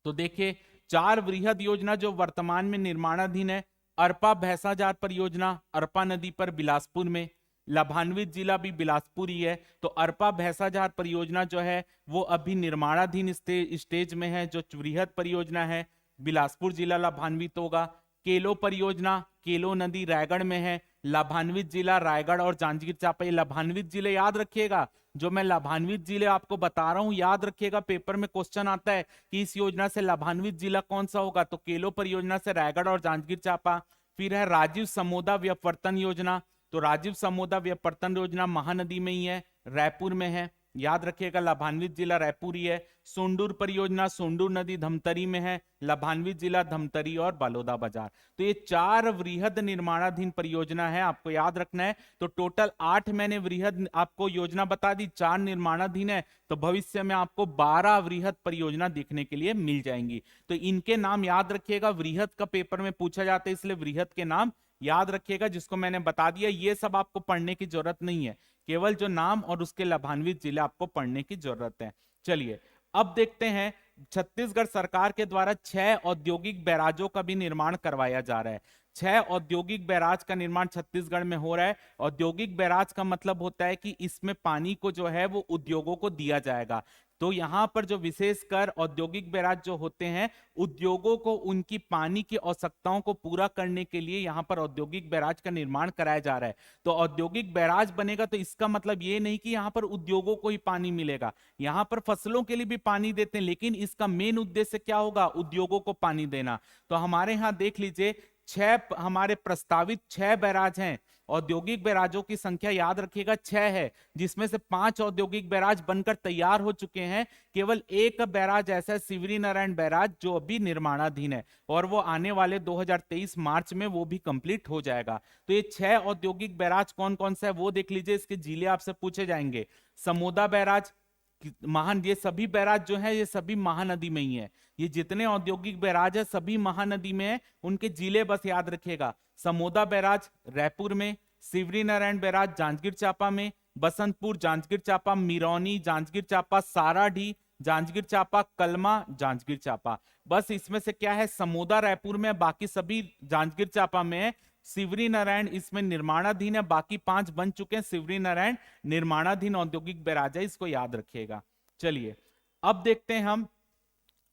तो देखिए 4 वृहद योजना जो वर्तमान में निर्माणाधीन है, अरपा भैंसाजार परियोजना, अरपा नदी पर बिलासपुर में, लाभान्वित जिला भी बिलासपुर ही है। तो अरपा भैंसाजार परियोजना जो है वो अभी निर्माणाधीन स्टेज में है, जो वृहद परियोजना है, बिलासपुर जिला लाभान्वित होगा। केलो परियोजना, केलो नदी रायगढ़ में है, लाभान्वित जिला रायगढ़ और जांजगीर चांपा। ये लाभान्वित जिले याद रखिएगा, जो मैं लाभान्वित जिले आपको बता रहा हूं याद रखिएगा, पेपर में क्वेश्चन आता है कि इस योजना से लाभान्वित जिला कौन सा होगा, तो केलो परियोजना से रायगढ़ और जांजगीर चांपा। फिर है राजीव समोदा व्यवर्तन योजना, तो राजीव समोदा व्यवर्तन योजना महानदी में ही है, रायपुर में है। याद रखिएगा लाभान्वित जिला रायपुर ही है। सोंडूर परियोजना सोंडूर नदी धमतरी में है, लाभान्वित जिला धमतरी और बलौदा बाजार। तो ये 4 वृहद निर्माणाधीन परियोजना है, आपको याद रखना है। तो टोटल 8 मैंने वृहद आपको योजना बता दी, 4 निर्माणाधीन है, तो भविष्य में आपको 12 वृहद परियोजना देखने के लिए मिल जाएंगी। तो इनके नाम याद रखिएगा, वृहद का पेपर में पूछा जाता है, इसलिए वृहद के नाम याद रखिएगा, जिसको मैंने बता दिया। ये सब आपको पढ़ने की जरूरत नहीं है, केवल जो नाम और उसके लाभान्वित जिले आपको पढ़ने की जरूरत है। चलिए अब देखते हैं, छत्तीसगढ़ सरकार के द्वारा 6 औद्योगिक बैराजों का भी निर्माण करवाया जा रहा है। 6 औद्योगिक बैराज का निर्माण छत्तीसगढ़ में हो रहा है। औद्योगिक बैराज का मतलब होता है कि इसमें पानी को जो है वो उद्योगों को दिया जाएगा। तो यहां पर जो विशेषकर औद्योगिक बैराज जो होते हैं, उद्योगों को उनकी पानी की आवश्यकताओं को पूरा करने के लिए यहां पर औद्योगिक बैराज का निर्माण कराया जा रहा है। तो औद्योगिक बैराज बनेगा तो इसका मतलब ये नहीं कि यहां पर उद्योगों को ही पानी मिलेगा, यहां पर फसलों के लिए भी पानी देते हैं, लेकिन इसका मेन उद्देश्य क्या होगा, उद्योगों को पानी देना। तो हमारे यहां देख लीजिए, 6 हमारे प्रस्तावित 6 बैराज हैं। औद्योगिक बैराजों की संख्या याद रखिएगा 6 है, जिसमें से 5 औद्योगिक बैराज बनकर तैयार हो चुके हैं। केवल एक बैराज ऐसा है, शिवरी नारायण बैराज, जो अभी निर्माणाधीन है, और वो आने वाले 2023 मार्च में वो भी कंप्लीट हो जाएगा। तो ये 6 औद्योगिक बैराज कौन कौन सा है वो देख लीजिए, इसके जिले आपसे पूछे जाएंगे। समोदा बैराज, महान, ये सभी बैराज जो है ये सभी महानदी में ही है। ये जितने औद्योगिक बैराज है सभी महानदी में है, उनके जिले बस याद रखिएगा। समोदा बैराज रायपुर में, शिवरी नारायण बैराज जांजगीर चांपा में, बसंतपुर जांजगीर चांपा, मिरौनी जांजगीर चांपा, साराढी जांजगीर चांपा, कलमा जांजगीर चांपा। बस इसमें से क्या है, समोदा रायपुर में, बाकी सभी जांजगीर चांपा में है। शिवरी नारायण इसमें निर्माणाधीन है, बाकी 5 बन चुके हैं। शिवरी नारायण निर्माणाधीन औद्योगिक बैराज है, इसको याद रखिएगा। चलिए अब देखते हैं हम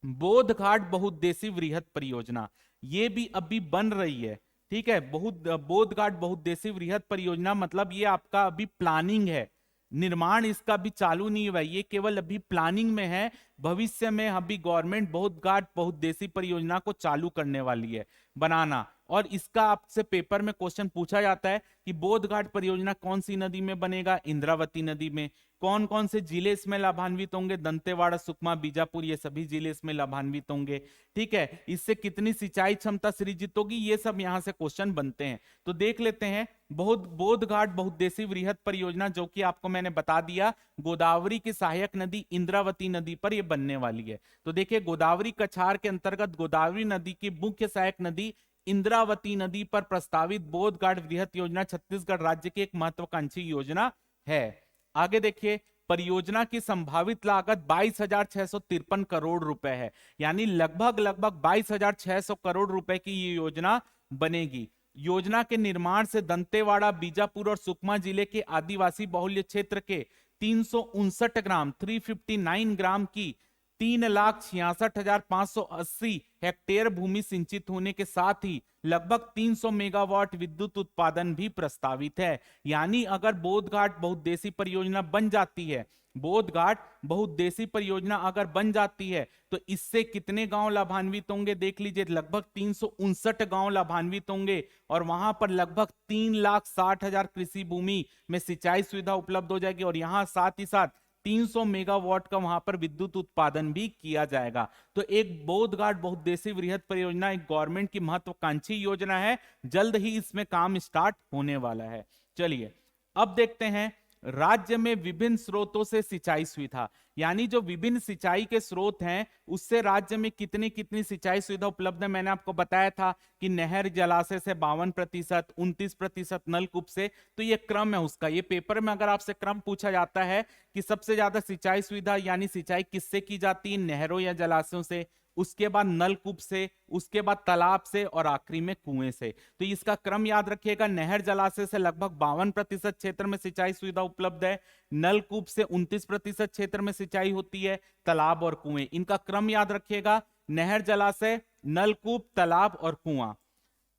बोध घाट बहुउद्देशीय वृहद परियोजना, ये भी अभी बन रही है। ठीक है, बोध घाट बहुउद्देशीय वृहद परियोजना मतलब ये आपका अभी प्लानिंग है, निर्माण इसका अभी चालू नहीं हुआ है, ये केवल अभी प्लानिंग में है। भविष्य में अभी गवर्नमेंट बोध घाट बहुउद्देशीय परियोजना को चालू करने वाली है बनाना। और इसका आपसे पेपर में क्वेश्चन पूछा जाता है कि बोध घाट परियोजना कौन सी नदी में बनेगा, इंद्रावती नदी में। कौन कौन से जिले इसमें लाभान्वित होंगे, दंतेवाड़ा, सुकमा, बीजापुर, ये सभी जिले इसमें लाभान्वित होंगे। ठीक है, इससे कितनी सिंचाई क्षमता सृजित होगी, ये सब यहां से क्वेश्चन बनते हैं। तो देख लेते हैं, बोध घाट बहुउद्देशीय वृहद परियोजना, जो कि आपको मैंने बता दिया, गोदावरी की सहायक नदी इंद्रावती नदी पर यह बनने वाली है। तो देखिए, गोदावरी कछार के अंतर्गत गोदावरी नदी की मुख्य सहायक नदी इंद्रावती नदी पर प्रस्तावित बोध घाट वृहद योजना छत्तीसगढ़ राज्य की एक महत्वाकांक्षी योजना है। आगे देखिए, परियोजना की संभावित लागत 22,653 करोड़ रुपए है, यानी लगभग 22,600 करोड़ रुपए की ये योजना बनेगी। योजना के निर्माण से दंतेवाड़ा, बीजापुर और सुकमा जिले के आदिवासी बहुल्य क्षेत्र के 359 ग्राम 359 ग्राम की 3,66,580 हेक्टेयर भूमि सिंचित होने के साथ ही लगभग 300 मेगावाट विद्युत उत्पादन भी प्रस्तावित है। यानी अगर बोध घाट बहुउद्देशीय परियोजना बन जाती है, बोध घाट बहुउद्देशीय परियोजना अगर बन जाती है, तो इससे कितने गांव लाभान्वित होंगे, देख लीजिए, लगभग 359 गांव लाभान्वित होंगे, और वहां पर लगभग 3,60,000 कृषि भूमि में सिंचाई सुविधा उपलब्ध हो जाएगी, और यहां साथ ही साथ 300 मेगावाट का वहां पर विद्युत उत्पादन भी किया जाएगा। तो एक बोध घाट बहुउद्देशीय वृहद परियोजना एक गवर्नमेंट की महत्वाकांक्षी योजना है, जल्द ही इसमें काम स्टार्ट होने वाला है। चलिए अब देखते हैं, राज्य में विभिन्न स्रोतों से सिंचाई सुविधा, यानी जो विभिन्न सिंचाई के स्रोत हैं उससे राज्य में कितनी कितनी सिंचाई सुविधा उपलब्ध है। मैंने आपको बताया था कि नहर जलाशय से 52%, 29% नलकूप से। तो ये क्रम है उसका, ये पेपर में अगर आपसे क्रम पूछा जाता है कि सबसे ज्यादा सिंचाई सुविधा यानी सिंचाई किससे की जाती है, नहरों या जलाशयों से, उसके बाद नलकूप से, उसके बाद तालाब से, और आखिरी में कुएं से। तो इसका क्रम याद रखिएगा, नहर जलाशय से लगभग 52% क्षेत्र में सिंचाई सुविधा उपलब्ध है, नलकूप से 29% क्षेत्र में सिंचाई होती है, तालाब और कुएं, इनका क्रम याद रखिएगा, नहर जलाशय, नलकूप, तालाब और कुआं।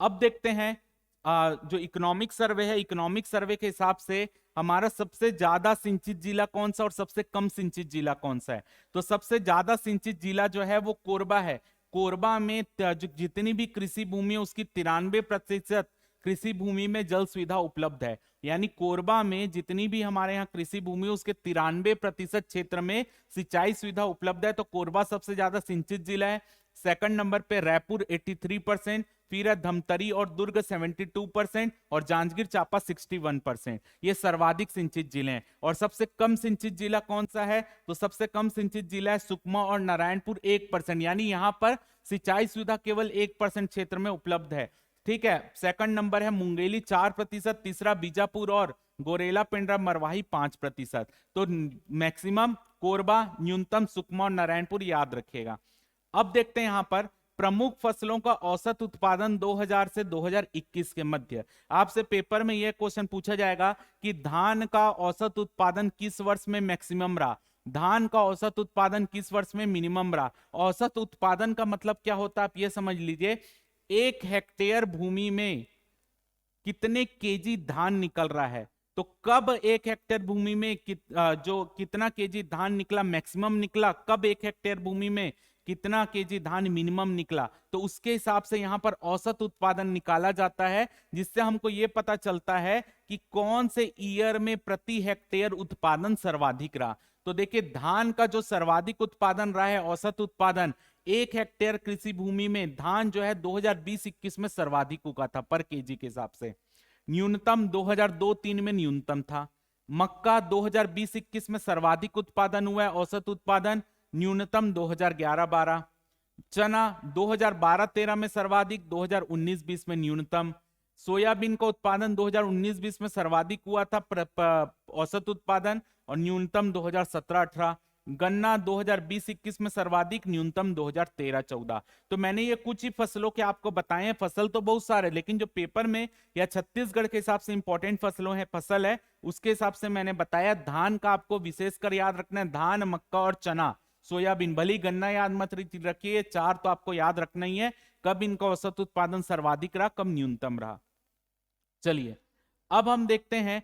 अब देखते हैं जो इकोनॉमिक सर्वे है, इकोनॉमिक सर्वे के हिसाब से हमारा सबसे ज्यादा सिंचित जिला कौन सा और सबसे कम सिंचित जिला कौन सा है। तो सबसे ज्यादा सिंचित जिला जो है वो कोरबा है। कोरबा में जितनी भी कृषि भूमि है उसकी 93% कृषि भूमि में जल सुविधा उपलब्ध है। यानी कोरबा में जितनी भी हमारे यहाँ कृषि भूमि है उसके 93% क्षेत्र में सिंचाई सुविधा उपलब्ध है। तो कोरबा सबसे ज्यादा सिंचित जिला है। सेकंड नंबर पे रायपुर 83%, फिर है धमतरी और दुर्ग 72% और जांजगीर चांपा 61%। ये सर्वाधिक सिंचित जिले हैं। और सबसे कम सिंचित जिला कौन सा है? तो सबसे कम सिंचित जिला है सुकमा और नारायणपुर 1%। यानी यहाँ पर सिंचाई सुविधा केवल 1% क्षेत्र में उपलब्ध है। ठीक है। सेकंड नंबर है मुंगेली 4%, तीसरा बीजापुर और गोरेला पेंड्रा मरवाही 5%। तो मैक्सिमम कोरबा, न्यूनतम सुकमा और नारायणपुर, याद रखिएगा। अब देखते हैं यहां पर प्रमुख फसलों का औसत उत्पादन 2000 से 2021 के मध्य। आपसे पेपर में यह क्वेश्चन पूछा जाएगा कि धान का औसत उत्पादन किस वर्ष में मैक्सिमम रहा, धान का औसत उत्पादन किस वर्ष में मिनिमम रहा। औसत उत्पादन का मतलब क्या होता है आप ये समझ लीजिए, 1 हेक्टेयर भूमि में कितने केजी धान निकल रहा है। तो कब 1 हेक्टेयर भूमि में जो कितना केजी धान निकला, मैक्सिमम निकला, कब 1 हेक्टेयर भूमि में कितना केजी धान मिनिमम निकला, तो उसके हिसाब से यहां पर औसत उत्पादन निकाला जाता है, जिससे हमको यह पता चलता है कि कौन से ईयर में प्रति हेक्टेयर उत्पादन सर्वाधिक रहा। तो देखिए धान का जो सर्वाधिक उत्पादन रहा है, औसत उत्पादन 1 हेक्टेयर कृषि भूमि में धान जो है 2020-21 में सर्वाधिक उगा था पर केजी के हिसाब से। न्यूनतम 2002-03 में न्यूनतम था। मक्का 2020-21 में सर्वाधिक उत्पादन हुआ है, औसत उत्पादन न्यूनतम 2011-12। चना 2012-13 में सर्वाधिक, 2019-20 में न्यूनतम। सोयाबीन का उत्पादन 2019-20 में सर्वाधिक हुआ था औसत उत्पादन, और न्यूनतम 2017-18। गन्ना 2020-21 में सर्वाधिक, न्यूनतम 2013-14। तो मैंने ये कुछ ही फसलों के आपको बताए हैं। फसल तो बहुत सारे, लेकिन जो पेपर में या छत्तीसगढ़ के हिसाब से इंपॉर्टेंट फसलों है फसल है, उसके हिसाब से मैंने बताया। धान का आपको विशेषकर याद रखना है, धान, मक्का और चना। सोयाबीन भली गन्ना याद मत रखिए, 4 तो आपको याद रखना ही है, कब इनका औसत उत्पादन सर्वाधिक रहा, कब न्यूनतम रहा। चलिए अब हम देखते हैं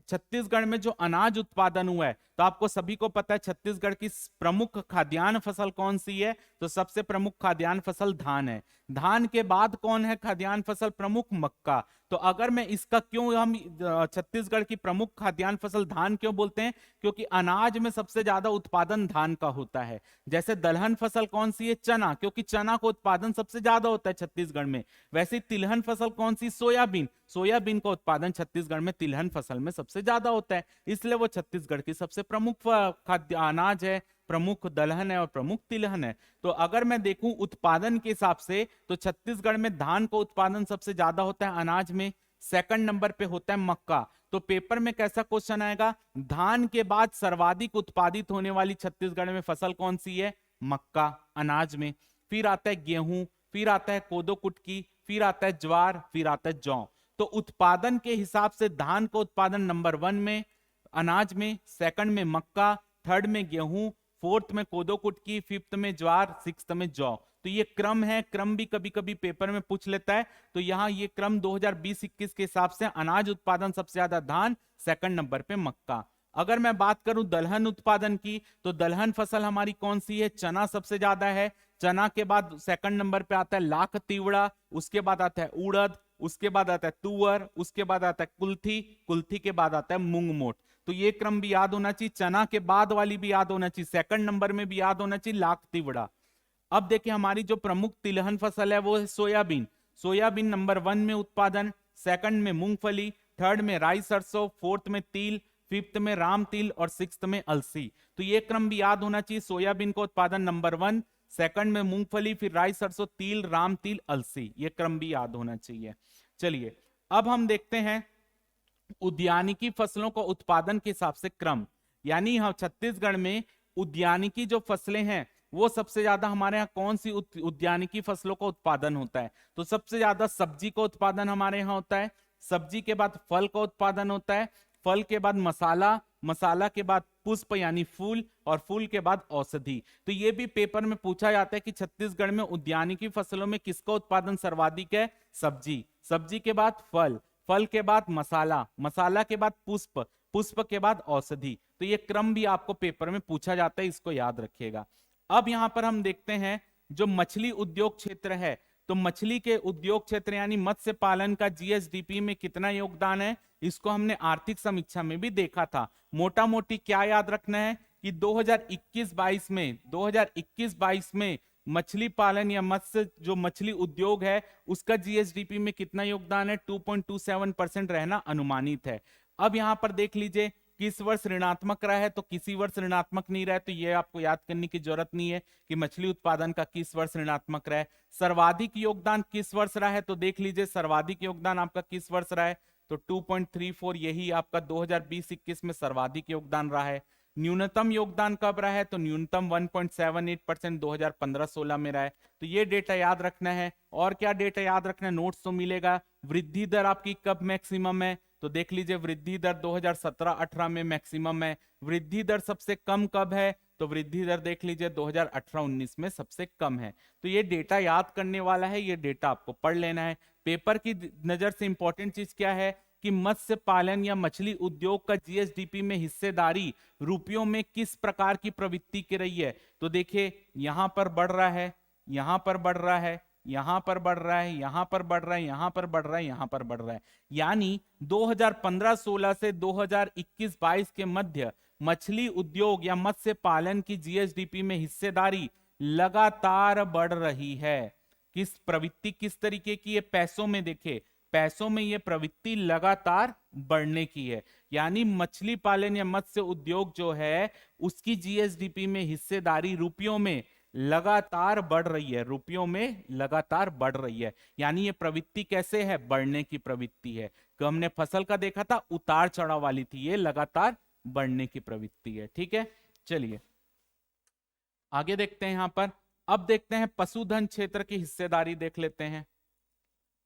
छत्तीसगढ़ में जो अनाज उत्पादन हुआ है। तो आपको सभी को पता है छत्तीसगढ़ की प्रमुख खाद्यान्न फसल कौन सी है। तो सबसे प्रमुख खाद्यान्न फसल धान है। धान के बाद कौन है खाद्यान्न फसल प्रमुख? मक्का। तो अगर मैं इसका क्यों हम छत्तीसगढ़ की प्रमुख खाद्यान्न फसल धान क्यों बोलते हैं? क्योंकि अनाज में सबसे ज्यादा उत्पादन धान का होता है। जैसे दलहन फसल कौन सी है? चना, क्योंकि चना का उत्पादन सबसे ज्यादा होता है छत्तीसगढ़ में। वैसे तिलहन फसल कौन सी? सोयाबीन। सोयाबीन का उत्पादन छत्तीसगढ़ में तिलहन फसल में सबसे ज्यादा होता है, इसलिए वो छत्तीसगढ़ की सबसे प्रमुख खाद्य अनाज है, प्रमुख दलहन है और प्रमुख तिलहन है। तो अगर मैं देखूं उत्पादन के हिसाब से, तो छत्तीसगढ़ में धान का उत्पादन सबसे ज्यादा होता है अनाज में। सेकंड नंबर पे होता है मक्का। तो पेपर में कैसा क्वेश्चन आएगा? धान के बाद सर्वाधिक उत्पादित होने वाली छत्तीसगढ़ में फसल कौन सी है? मक्का, अनाज में। फिर आता है गेहूं, फिर आता है कोदो कुटकी, फिर आता है ज्वार, फिर आता है जौ। तो उत्पादन के हिसाब से धान का उत्पादन नंबर 1 में अनाज में, सेकंड में मक्का, थर्ड में गेहूं, फोर्थ में कोदो कुटकी, फिफ्थ में ज्वार, सिक्स्थ में जौ। तो ये क्रम है, क्रम भी कभी कभी पेपर में पूछ लेता है। तो यहाँ ये क्रम 2020-21 के हिसाब से अनाज उत्पादन सबसे ज्यादा धान, सेकंड नंबर पे मक्का। अगर मैं बात करूं दलहन उत्पादन की, तो दलहन फसल हमारी कौन सी है? चना सबसे ज्यादा है। चना के बाद सेकंड नंबर पे आता है लाख तिवड़ा, उसके बाद आता है उड़द, उसके बाद आता है तुअर, उसके बाद आता है कुल्थी, कुल्थी के बाद आता है मूंग मोट। तो ये क्रम भी याद होना चाहिए, चना के बाद वाली भी याद होना चाहिए, सेकंड नंबर में भी याद होना चाहिए लाख तिवड़ा। अब देखिए हमारी जो प्रमुख तिलहन फसल है वो है सोयाबीन। सोयाबीन नंबर 1 में उत्पादन, सेकंड में मूंगफली, थर्ड में राई सरसों, फोर्थ में तिल, फिफ्थ में राम तिल और सिक्स्थ में अलसी। तो ये क्रम भी याद होना चाहिए, सोयाबीन का उत्पादन नंबर 1, सेकंड में मूंगफली, फिर राई सरसों, तिल, राम तिल, अलसी। ये क्रम भी याद होना चाहिए। चलिए अब हम देखते हैं उद्यानिकी फसलों को उत्पादन के हिसाब से क्रम। यानी हम छत्तीसगढ़ में उद्यानिकी जो फसलें हैं वो सबसे ज्यादा हमारे यहाँ कौन सी उद्यानिकी फसलों का उत्पादन होता है? तो सबसे ज्यादा सब्जी का उत्पादन हमारे यहाँ होता है, सब्जी के बाद फल का उत्पादन होता है, फल के बाद मसाला, मसाला के बाद पुष्प यानी फूल, और फूल के बाद औषधि। तो ये भी पेपर में पूछा जाता है कि छत्तीसगढ़ में उद्यानिकी फसलों में किसका उत्पादन सर्वाधिक है? सब्जी, सब्जी के बाद फल, फल के बाद मसाला, मसाला के बाद पुष्प, पुष्प के बाद औषधि। तो ये क्रम भी आपको पेपर में पूछा जाता है, इसको याद रखिएगा। अब यहां पर हम देखते हैं जो मछली उद्योग क्षेत्र है, तो मछली के उद्योग क्षेत्र यानी मत्स्य पालन का जीएसडीपी में कितना योगदान है, इसको हमने आर्थिक समीक्षा में भी देखा था। मोटा मोटी क्या याद रखना है कि 2021-22 में मछली पालन या मत्स्य जो मछली उद्योग है उसका जीएसडीपी में कितना योगदान है, 2.27% रहना अनुमानित है। अब यहां पर देख लीजिए किस वर्ष ऋणात्मक रहा है, तो किसी वर्ष ऋणात्मक नहीं रहा है, तो ये आपको याद करने की जरूरत नहीं है कि मछली उत्पादन का किस वर्ष ऋणात्मक रहा है। सर्वाधिक योगदान किस वर्ष रहा है, तो देख लीजिए सर्वाधिक योगदान आपका किस वर्ष रहा है, तो 2.34, यही आपका 2020-21 में सर्वाधिक योगदान रहा है। न्यूनतम योगदान कब रहा है, तो न्यूनतम 1.78% 2015-16 में रहा है। तो ये डेटा याद रखना है। और क्या डेटा याद रखना है, नोट्स तो मिलेगा। वृद्धि दर आपकी कब मैक्सिमम है, तो देख लीजिए वृद्धि दर 2017-18 में मैक्सिमम है। वृद्धि दर सबसे कम कब है, तो वृद्धि दर देख लीजिए 2018-19 में सबसे कम है। तो ये डेटा याद करने वाला है, ये डेटा आपको पढ़ लेना है। पेपर की नजर से इंपॉर्टेंट चीज क्या है कि मत्स्य पालन या मछली उद्योग का जीएसडीपी में हिस्सेदारी रुपयों में किस प्रकार की प्रवृत्ति की रही है। तो देखिए यहां पर बढ़ रहा है, यहां पर बढ़ रहा है, यहां पर बढ़ रहा है, यहां पर बढ़ रहा है, यहां पर बढ़ रहा है, यहां पर बढ़ रहा है। यानी 2015-16 से 2021-22 के मध्य मछली उद्योग या मत्स्य पालन की जीएसडीपी में हिस्सेदारी लगातार बढ़ रही है। किस प्रवृत्ति किस तरीके की है, पैसों में देखे, पैसों में यह प्रवृत्ति लगातार बढ़ने की है। यानी मछली पालन या मत्स्य उद्योग जो है उसकी जीएसडीपी में हिस्सेदारी रुपयों में लगातार बढ़ रही है, रुपयों में लगातार बढ़ रही है। यानी ये प्रवृत्ति कैसे है, बढ़ने की प्रवृत्ति है। तो हमने फसल का देखा था उतार चढ़ाव वाली थी, ये लगातार बढ़ने की प्रवृत्ति है। ठीक है, चलिए आगे देखते हैं। यहां पर अब देखते हैं पशुधन क्षेत्र की हिस्सेदारी देख लेते हैं।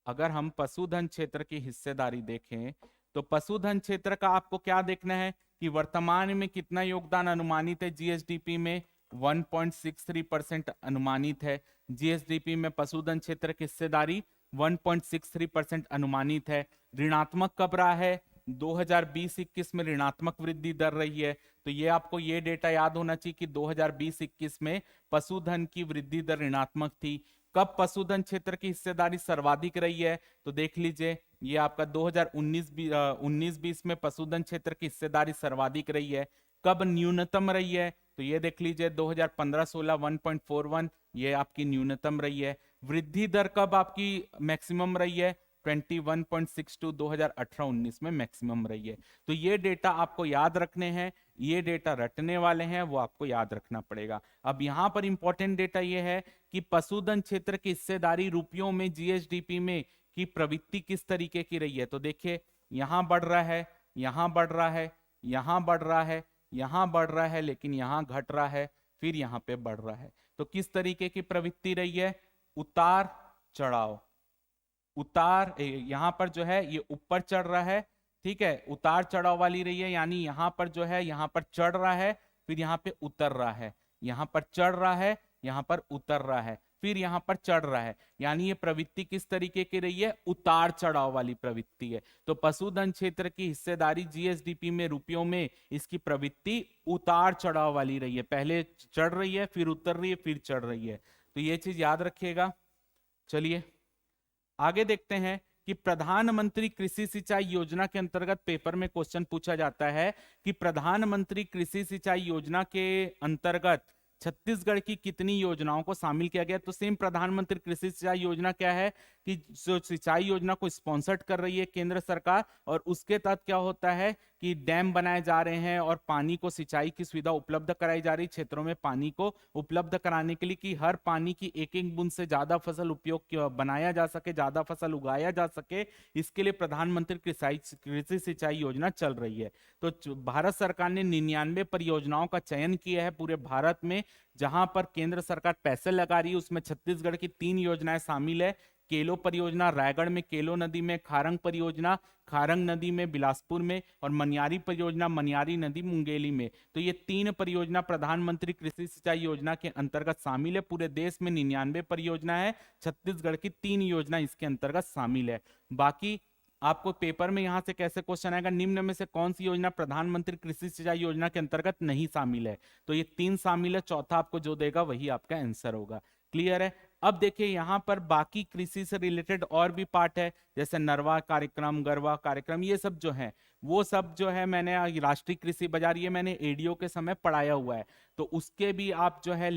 अगर हम पशुधन क्षेत्र की हिस्सेदारी देखें तो पशुधन क्षेत्र का आपको क्या देखना है कि वर्तमान में कितना योगदान अनुमानित है जीएसडीपी में, 1.63% अनुमानित है। जीएसडीपी में पशुधन क्षेत्र की हिस्सेदारी 1.63% अनुमानित है। ऋणात्मक कब रहा है, 2020-21 में ऋणात्मक वृद्धि दर रही है। तो ये आपको ये डेटा याद होना चाहिए कि 2020-21 में पशुधन की वृद्धि दर ऋणात्मक थी। कब पशुधन क्षेत्र की हिस्सेदारी सर्वाधिक रही है, तो देख लीजिए ये आपका 2019-20 में पशुधन क्षेत्र की हिस्सेदारी सर्वाधिक रही है। कब न्यूनतम रही है, तो ये देख लीजिए 2015-16 1.41, ये आपकी न्यूनतम रही है। वृद्धि दर कब आपकी मैक्सिमम रही है, 21.62 2018-19 में मैक्सिमम रही है। तो ये डेटा आपको याद रखने हैं, ये डेटा रटने वाले हैं, वो आपको याद रखना पड़ेगा। अब यहां पर इंपॉर्टेंट डेटा ये है कि पशुधन क्षेत्र की हिस्सेदारी रुपयों में जीएसडीपी में की प्रवृत्ति किस तरीके की रही है। तो देखिए यहां बढ़ रहा है, यहां बढ़ रहा है, यहां बढ़ रहा है, यहां बढ़ रहा है, लेकिन यहां घट रहा है, फिर यहां पे बढ़ रहा है। तो किस तरीके की प्रवृत्ति रही है, उतार चढ़ाव। उतार यहां पर जो है ये ऊपर चढ़ रहा है, ठीक है, उतार चढ़ाव वाली रही है। यानी यहां पर जो है यहां पर चढ़ रहा है, फिर यहां पे उतर रहा है, यहां पर चढ़ रहा है, यहां पर उतर रहा है, फिर यहां पर चढ़ रहा है। यानी ये प्रवृत्ति किस तरीके की रही है, उतार चढ़ाव वाली प्रवृत्ति है। तो पशुधन क्षेत्र की हिस्सेदारी जीएसडीपी में रुपयों में इसकी प्रवृत्ति उतार चढ़ाव वाली रही है, पहले चढ़ रही है, फिर उतर रही है, फिर चढ़ रही है। तो ये चीज याद रखिएगा। चलिए आगे देखते हैं कि प्रधानमंत्री कृषि सिंचाई योजना के अंतर्गत पेपर में क्वेश्चन पूछा जाता है कि प्रधानमंत्री कृषि सिंचाई योजना के अंतर्गत छत्तीसगढ़ की कितनी योजनाओं को शामिल किया गया। तो सेम प्रधानमंत्री कृषि सिंचाई योजना क्या है कि जो सिंचाई योजना को स्पॉन्सर्ड कर रही है केंद्र सरकार, और उसके तहत क्या होता है कि डैम बनाए जा रहे हैं और पानी को सिंचाई की सुविधा उपलब्ध कराई जा रही, क्षेत्रों में पानी को उपलब्ध कराने के लिए कि हर पानी की एक एक बूंद से ज्यादा फसल उपयोग बनाया जा सके, ज्यादा फसल उगाया जा सके, इसके लिए प्रधानमंत्री कृषि सिंचाई योजना चल रही है। तो भारत सरकार ने 99 परियोजनाओं का चयन किया है पूरे भारत में, जहां पर केंद्र सरकार पैसे लगा रही है। उसमें छत्तीसगढ़ की 3 योजनाएं शामिल है, केलो परियोजना रायगढ़ में केलो नदी में, खारंग परियोजना खारंग नदी में बिलासपुर में, और मनियारी परियोजना मनियारी नदी मुंगेली में। तो ये 3 परियोजना प्रधानमंत्री कृषि सिंचाई योजना के अंतर्गत शामिल है। पूरे देश में 99 परियोजना है, छत्तीसगढ़ की 3 योजना इसके अंतर्गत शामिल है। बाकी आपको पेपर में यहां से कैसे क्वेश्चन आएगा, निम्न में से कौन सी योजना प्रधानमंत्री कृषि सिंचाई योजना के अंतर्गत नहीं शामिल है। तो ये 3 शामिल है, चौथा आपको जो देगा वही आपका आंसर होगा। क्लियर है। अब देखिए यहाँ पर बाकी कृषि से रिलेटेड और भी पार्ट है, जैसे नरवा कार्यक्रम, गरवा कार्यक्रम, ये सब जो है वो सब जो है मैंने राष्ट्रीय कृषि बाजार ये मैंने एडीओ के समय पढ़ाया हुआ है। तो उसके भी आप जो है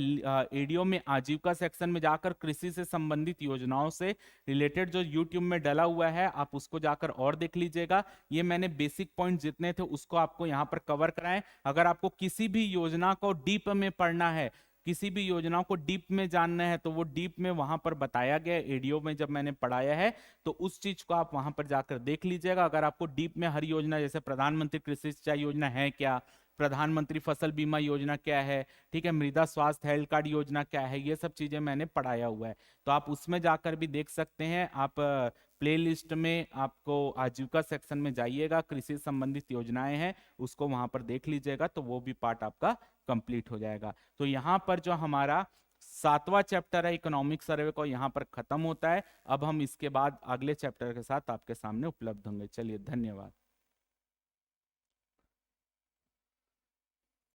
एडीओ में आजीविका सेक्शन में जाकर कृषि से संबंधित योजनाओं से रिलेटेड जो यूट्यूब में डला हुआ है आप उसको जाकर और देख लीजिएगा। ये मैंने बेसिक पॉइंट जितने थे उसको आपको यहाँ पर कवर कराएं। अगर आपको किसी भी योजना को डीप में पढ़ना है, किसी भी योजनाओं को डीप में जानना है, तो वो डीप में वहां पर बताया गया एडीओ में जब मैंने पढ़ाया है, तो उस चीज को आप वहां पर जाकर देख लीजिएगा। अगर आपको डीप में हर योजना, जैसे प्रधानमंत्री कृषि सिंचाई योजना है क्या, प्रधानमंत्री फसल बीमा योजना क्या है, ठीक है, मृदा स्वास्थ्य हेल्थ कार्ड योजना क्या है, ये सब चीजें मैंने पढ़ाया हुआ है। तो आप उसमें जाकर भी देख सकते हैं। आप प्ले लिस्ट में आपको आजीविका सेक्शन में जाइएगा, कृषि संबंधित योजनाएं हैं उसको वहां पर देख लीजिएगा, तो वो भी पार्ट आपका कंप्लीट हो जाएगा। तो यहाँ पर जो हमारा 7वां चैप्टर है इकोनॉमिक सर्वे को यहाँ पर खत्म होता है। अब हम इसके बाद अगले चैप्टर के साथ आपके सामने उपलब्ध होंगे। चलिए, धन्यवाद।